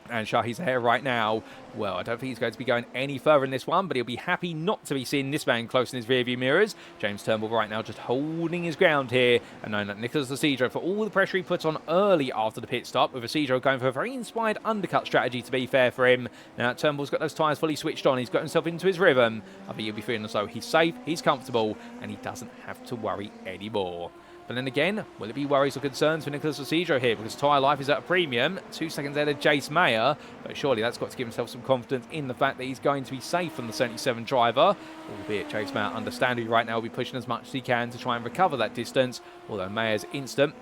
And Shahi Zahir right now, well, I don't think he's going to be going any further in this one, but he'll be happy not to be seeing this man close in his rearview mirrors. James Turnbull right now just holding his ground here, and knowing that Nicholas Isidro, for all the pressure he puts on early after the pit stop, with Isidro going for a very inspired undercut strategy, to be fair for him. Now Turnbull's got those tyres fully switched on, he's got himself into his rhythm. I think he'll be feeling as though he's safe, he's comfortable, and he doesn't have to worry anymore. But then again, will it be worries or concerns for Nicholas Isidro here? Because tyre life is at a premium, 2 seconds ahead of Jace Mayer. But surely that's got to give himself some confidence in the fact that he's going to be safe from the 77 driver. Albeit Jace Mayer, understandably right now, will be pushing as much as he can to try and recover that distance. Although Mayer's instant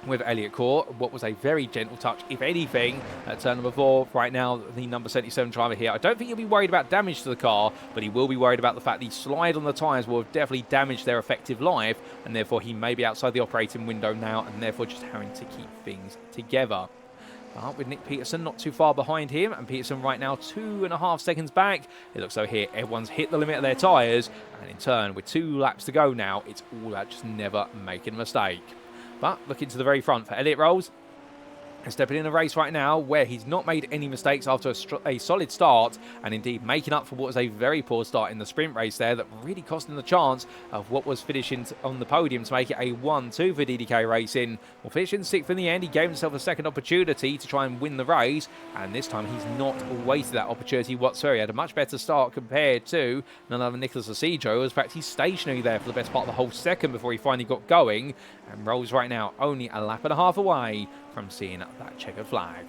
with Elliott Court, what was a very gentle touch, if anything, at turn number 4. Right now, the number 77 driver here, I don't think he'll be worried about damage to the car, but he will be worried about the fact the slide on the tyres will have definitely damaged their effective life, and therefore he may be outside the operating window now, and therefore just having to keep things together. But with Nick Peterson not too far behind him, and Peterson right now 2.5 seconds back, it looks like here everyone's hit the limit of their tyres, and in turn, with 2 laps to go now, it's all about just never making a mistake. But looking to the very front for Elliott Rolls, and stepping in a race right now where he's not made any mistakes after a solid start, and indeed making up for what was a very poor start in the sprint race there that really cost him the chance of what was finishing on the podium to make it a 1-2 for DDK Racing. Well, finishing 6th in the end, he gave himself a second opportunity to try and win the race, and this time he's not wasted that opportunity whatsoever. He had a much better start compared to none other than Nicholas Isidro. In fact, he's stationary there for the best part of the whole second before he finally got going, and Rolls right now only a lap and a half away from seeing that checkered flag.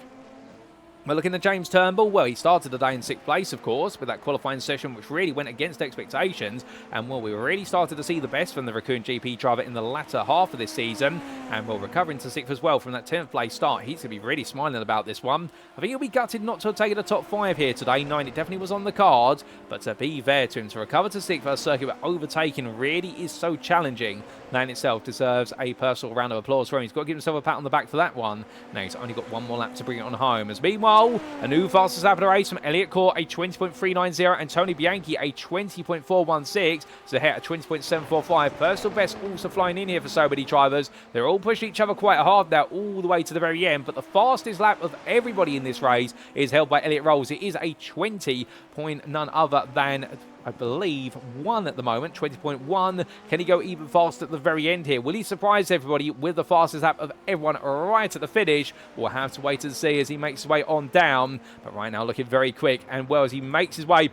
We're looking at James Turnbull. Well, he started the day in 6th place, of course, with that qualifying session which really went against expectations. And, well, we really started to see the best from the Raccoon GP driver in the latter half of this season. And, well, recovering to 6th as well from that 10th place start. He's going to be really smiling about this one. I think he'll be gutted not to have taken the top 5 here today, knowing it definitely was on the cards. But to be fair to him, to recover to 6th for a circuit where overtaking really is so challenging, that in itself deserves a personal round of applause for him. He's got to give himself a pat on the back for that one. Now, he's only got one more lap to bring it on home. As meanwhile, a new fastest lap of the race from Elliott Court, a 20.390, and Tony Bianchi, a 20.416. So here, a 20.745. Personal best also flying in here for so many drivers. They're all pushing each other quite hard now, all the way to the very end. But the fastest lap of everybody in this race is held by Elliott Rolls. It is a 20 point none other than, I believe, 1 at the moment, 20.1. Can he go even faster at the very end here? Will he surprise everybody with the fastest lap of everyone right at the finish? We'll have to wait and see as he makes his way on down. But right now looking very quick, and well, as he makes his way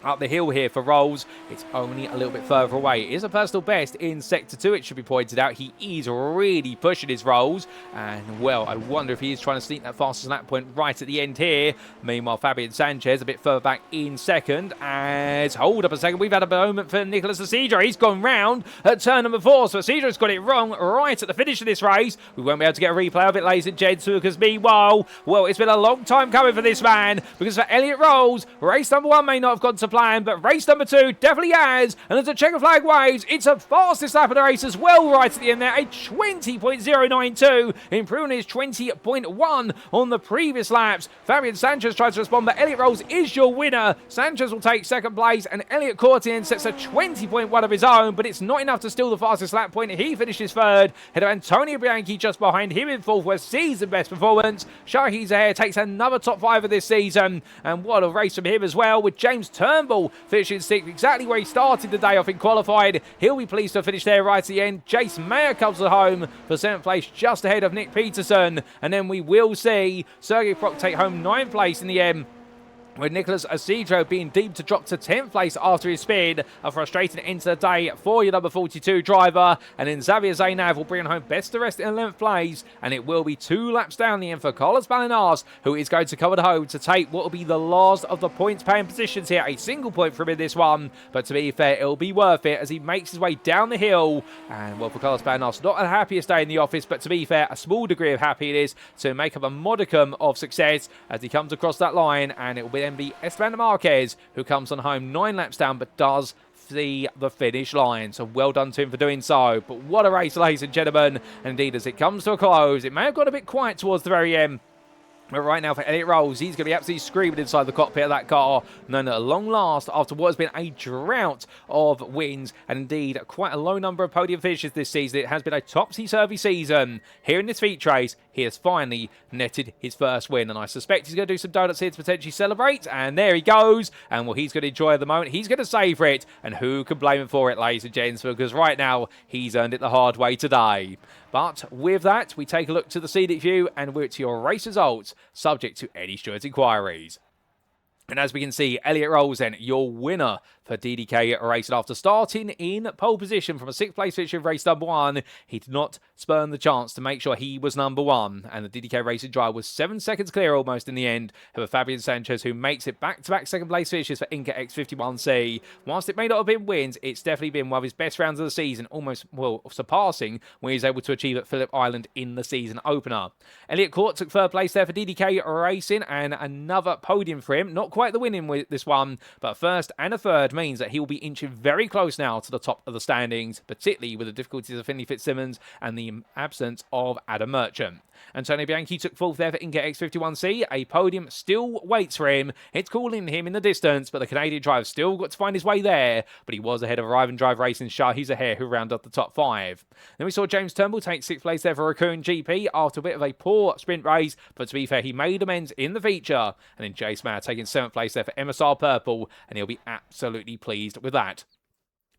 up the hill here for Rolls, it's only a little bit further away. It is a personal best in Sector 2, it should be pointed out. He is really pushing his Rolls, and well, I wonder if he is trying to sneak that fastest lap point right at the end here. Meanwhile, Fabian Sanchez a bit further back in second, as, hold up a second, we've had a moment for Nicholas Isidro. He's gone round at turn number 4, so Isidro's got it wrong right at the finish of this race. We won't be able to get a replay of it, ladies and gents, because meanwhile, well, it's been a long time coming for this man, because for Elliott Rolls, race number 1 may not have gone to plan, but race number 2 definitely has, and as the checker flag waves, it's a fastest lap of the race as well right at the end there, a 20.092, improving his 20.1 on the previous laps. Fabian Sanchez tries to respond, but Elliot Rolls is your winner. Sanchez will take second place, and Elliot Courtien sets a 20.1 of his own, but it's not enough to steal the fastest lap point. He finishes third, ahead of Antonio Bianchi just behind him in fourth, where season best performance. Shahi Zahir takes another top 5 of this season, and what a race from him as well, with James Turnbull finishing sixth, exactly where he started the day off in qualified. He'll be pleased to finish there right at the end. Jace Mayer comes home for 7th place, just ahead of Nick Peterson, and then we will see Sergei Proc take home 9th place in the end, with Nicholas Asidro being deemed to drop to 10th place after his spin. A frustrating end to the day for your number 42 driver. And then Xavier Zainav will bring home best of rest in 11th place. And it will be 2 laps down the end for Carlos Balinas, who is going to cover the home to take what will be the last of the points-paying positions here. A single point for him in this one. But to be fair, it'll be worth it as he makes his way down the hill. And well, for Carlos Balinas, not the happiest day in the office, but to be fair, a small degree of happy it is to make up a modicum of success as he comes across that line. And it will be Esteban Marquez, who comes on home 9 laps down, but does see the finish line. So well done to him for doing so. But what a race, ladies and gentlemen. And indeed, as it comes to a close, it may have got a bit quiet towards the very end. But right now for Elliot Rolls, he's going to be absolutely screaming inside the cockpit of that car. Known at long last, after what has been a drought of wins, and indeed quite a low number of podium finishes this season, it has been a topsy-turvy season. Here in this feature race, he has finally netted his first win, and I suspect he's going to do some donuts here to potentially celebrate, and there he goes. And well, he's going to enjoy the moment, he's going to savour it, and who can blame him for it, ladies and gents, because right now, he's earned it the hard way today. But with that, we take a look to the scenic view, and we're to your race results, subject to any stewards' inquiries. And as we can see, Elliot Rolls then, your winner for DDK Racing. After starting in pole position from a 6th place finish of race number 1, he did not spurn the chance to make sure he was number 1. And the DDK Racing driver was 7 seconds clear almost in the end. However, Fabian Sanchez, who makes it back-to-back 2nd place finishes for INCA X51C. Whilst it may not have been wins, it's definitely been one of his best rounds of the season, almost, well, surpassing when he was able to achieve at Phillip Island in the season opener. Elliot Court took 3rd place there for DDK Racing, and another podium for him. Not quite the winning with this one, but 1st and a 3rd means that he will be inching very close now to the top of the standings, particularly with the difficulties of Finley Fitzsimmons and the absence of Adam Merchant. Antonio Bianchi took 4th there for INCA X51C. A podium still waits for him. It's calling him in the distance, but the Canadian driver still got to find his way there. But he was ahead of Arrive and Drive Racing Shahi Zahir, who rounded up the top 5. Then we saw James Turnbull take 6th place there for Raccoon GP after a bit of a poor sprint race, but to be fair, he made amends in the feature. And then Jace Mayer taking 7th place there for MSR Purple, and he'll be absolutely pleased with that.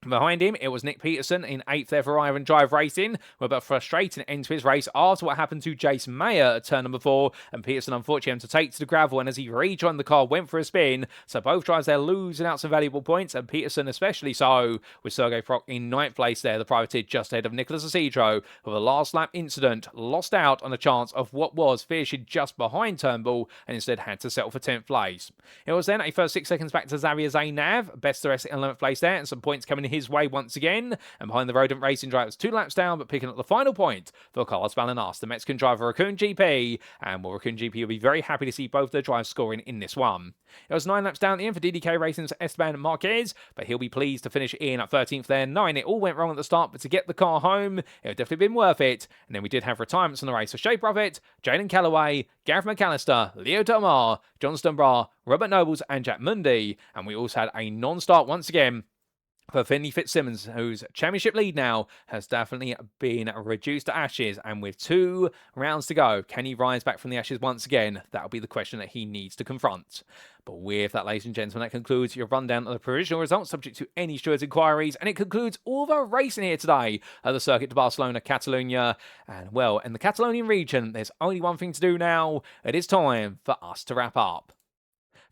Behind him, it was Nick Peterson in 8th there for Iron Drive Racing, with a frustrating end to his race after what happened to Jace Mayer at turn number 4, and Peterson unfortunately had to take to the gravel, and as he rejoined the car, went for a spin, so both drivers there losing out some valuable points, and Peterson especially so, with Sergei Proc in 9th place there, the privateer just ahead of Nicholas Asidro, with a last lap incident, lost out on a chance of what was finishing just behind Turnbull, and instead had to settle for 10th place. It was then a first 6 seconds back to Xavier Zainav, best the rest in 11th place there, and some points coming his way once again, and behind the Rodent Racing drivers 2 laps down, but picking up the final point for Carlos Balinas, the Mexican driver Raccoon GP, and well, Raccoon GP will be very happy to see both their drivers scoring in this one. It was 9 laps down at the end for DDK Racing's Esteban Marquez, but he'll be pleased to finish in at 13th there, knowing it all went wrong at the start, but to get the car home, it would definitely been worth it. And then we did have retirements on the race for Shea Profit, Jaden Callaway, Gareth McAllister, Leo Tomar, John Stonbra, Robert Nobles, and Jack Mundy, and we also had a non-start once again for Finley Fitzsimmons, whose championship lead now has definitely been reduced to ashes. And with 2 rounds to go, can he rise back from the ashes once again? That'll be the question that he needs to confront. But with that, ladies and gentlemen, that concludes your rundown of the provisional results, subject to any stewards' inquiries. And it concludes all of our racing here today at the Circuit de Barcelona-Catalunya. And well, in the Catalonian region, there's only one thing to do now. It is time for us to wrap up.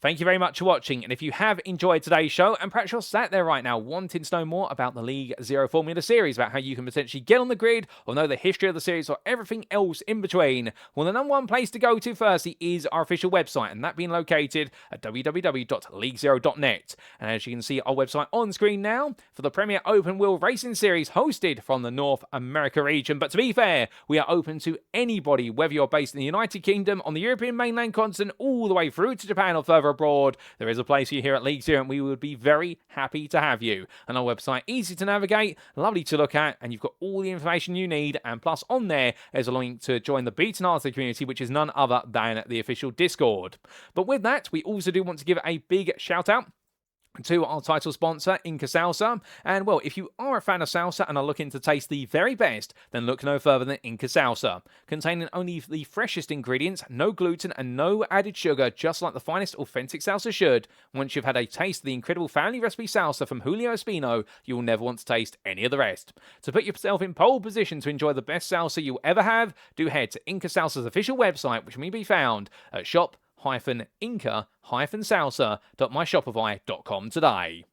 Thank you very much for watching, and if you have enjoyed today's show, and perhaps you're sat there right now wanting to know more about the League Zero Formula Series, about how you can potentially get on the grid, or know the history of the series, or everything else in between, well, the number one place to go to firstly is our official website, and that being located at www.leaguezero.net. And as you can see our website on screen now, for the Premier Open Wheel Racing Series hosted from the North America region. But to be fair, we are open to anybody, whether you're based in the United Kingdom, on the European mainland continent, all the way through to Japan or further over abroad, there is a place for you here at League Zero, and we would be very happy to have you. And our website, easy to navigate, lovely to look at, and you've got all the information you need. And plus, on there, there's a link to join the Beaten Arthur community, which is none other than the official Discord. But with that, we also do want to give a big shout out to our title sponsor, INCA Salsa. And well, if you are a fan of salsa and are looking to taste the very best, then look no further than INCA Salsa. Containing only the freshest ingredients, no gluten and no added sugar, just like the finest authentic salsa should. Once you've had a taste of the incredible family recipe salsa from Julio Espino, you'll never want to taste any of the rest. To put yourself in pole position to enjoy the best salsa you'll ever have, do head to INCA Salsa's official website, which may be found at shop-inca-salsa.myshopify.com today.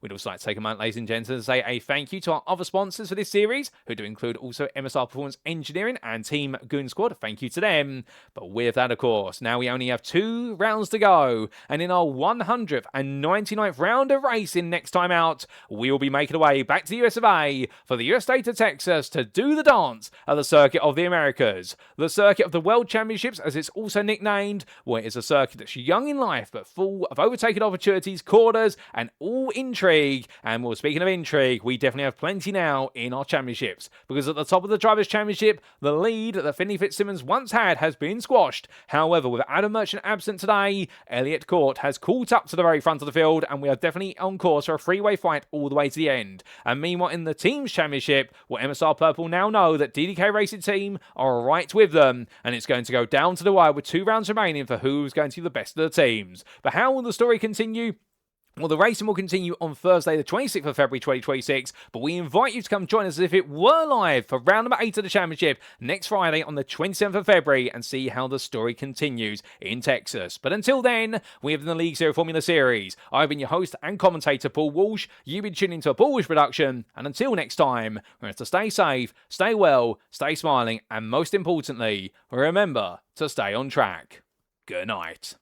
We'd also like to take a moment, ladies and gentlemen, to say a thank you to our other sponsors for this series, who do include also MSR Performance Engineering and Team Goon Squad. Thank you to them. But with that, of course, now we only have 2 rounds to go. And in our 199th round of racing next time out, we will be making our way back to the US of A for the US state of Texas to do the dance at the Circuit of the Americas. The Circuit of the World Championships, as it's also nicknamed, where it is a circuit that's young in life but full of overtaking opportunities, corners, and all intrigue. And well, speaking of intrigue, we definitely have plenty now in our championships, because at the top of the Drivers' Championship, the lead that Finley Fitzsimmons once had has been squashed. However, with Adam Merchant absent today, Elliott Court has caught up to the very front of the field, and we are definitely on course for a three-way fight all the way to the end. And meanwhile, in the Teams Championship, well, MSR Purple now know that DDK Racing team are right with them, and it's going to go down to the wire with 2 rounds remaining for who's going to be the best of the teams. But how will the story continue? Well, the racing will continue on Thursday, the 26th of February 2026, but we invite you to come join us as if it were live for round number 8 of the championship next Friday on the 27th of February and see how the story continues in Texas. But until then, we have the League Zero Formula Series. I've been your host and commentator, Paul Walsh. You've been tuning to a Paul Walsh production, and until next time, remember to stay safe, stay well, stay smiling, and most importantly, remember to stay on track. Good night.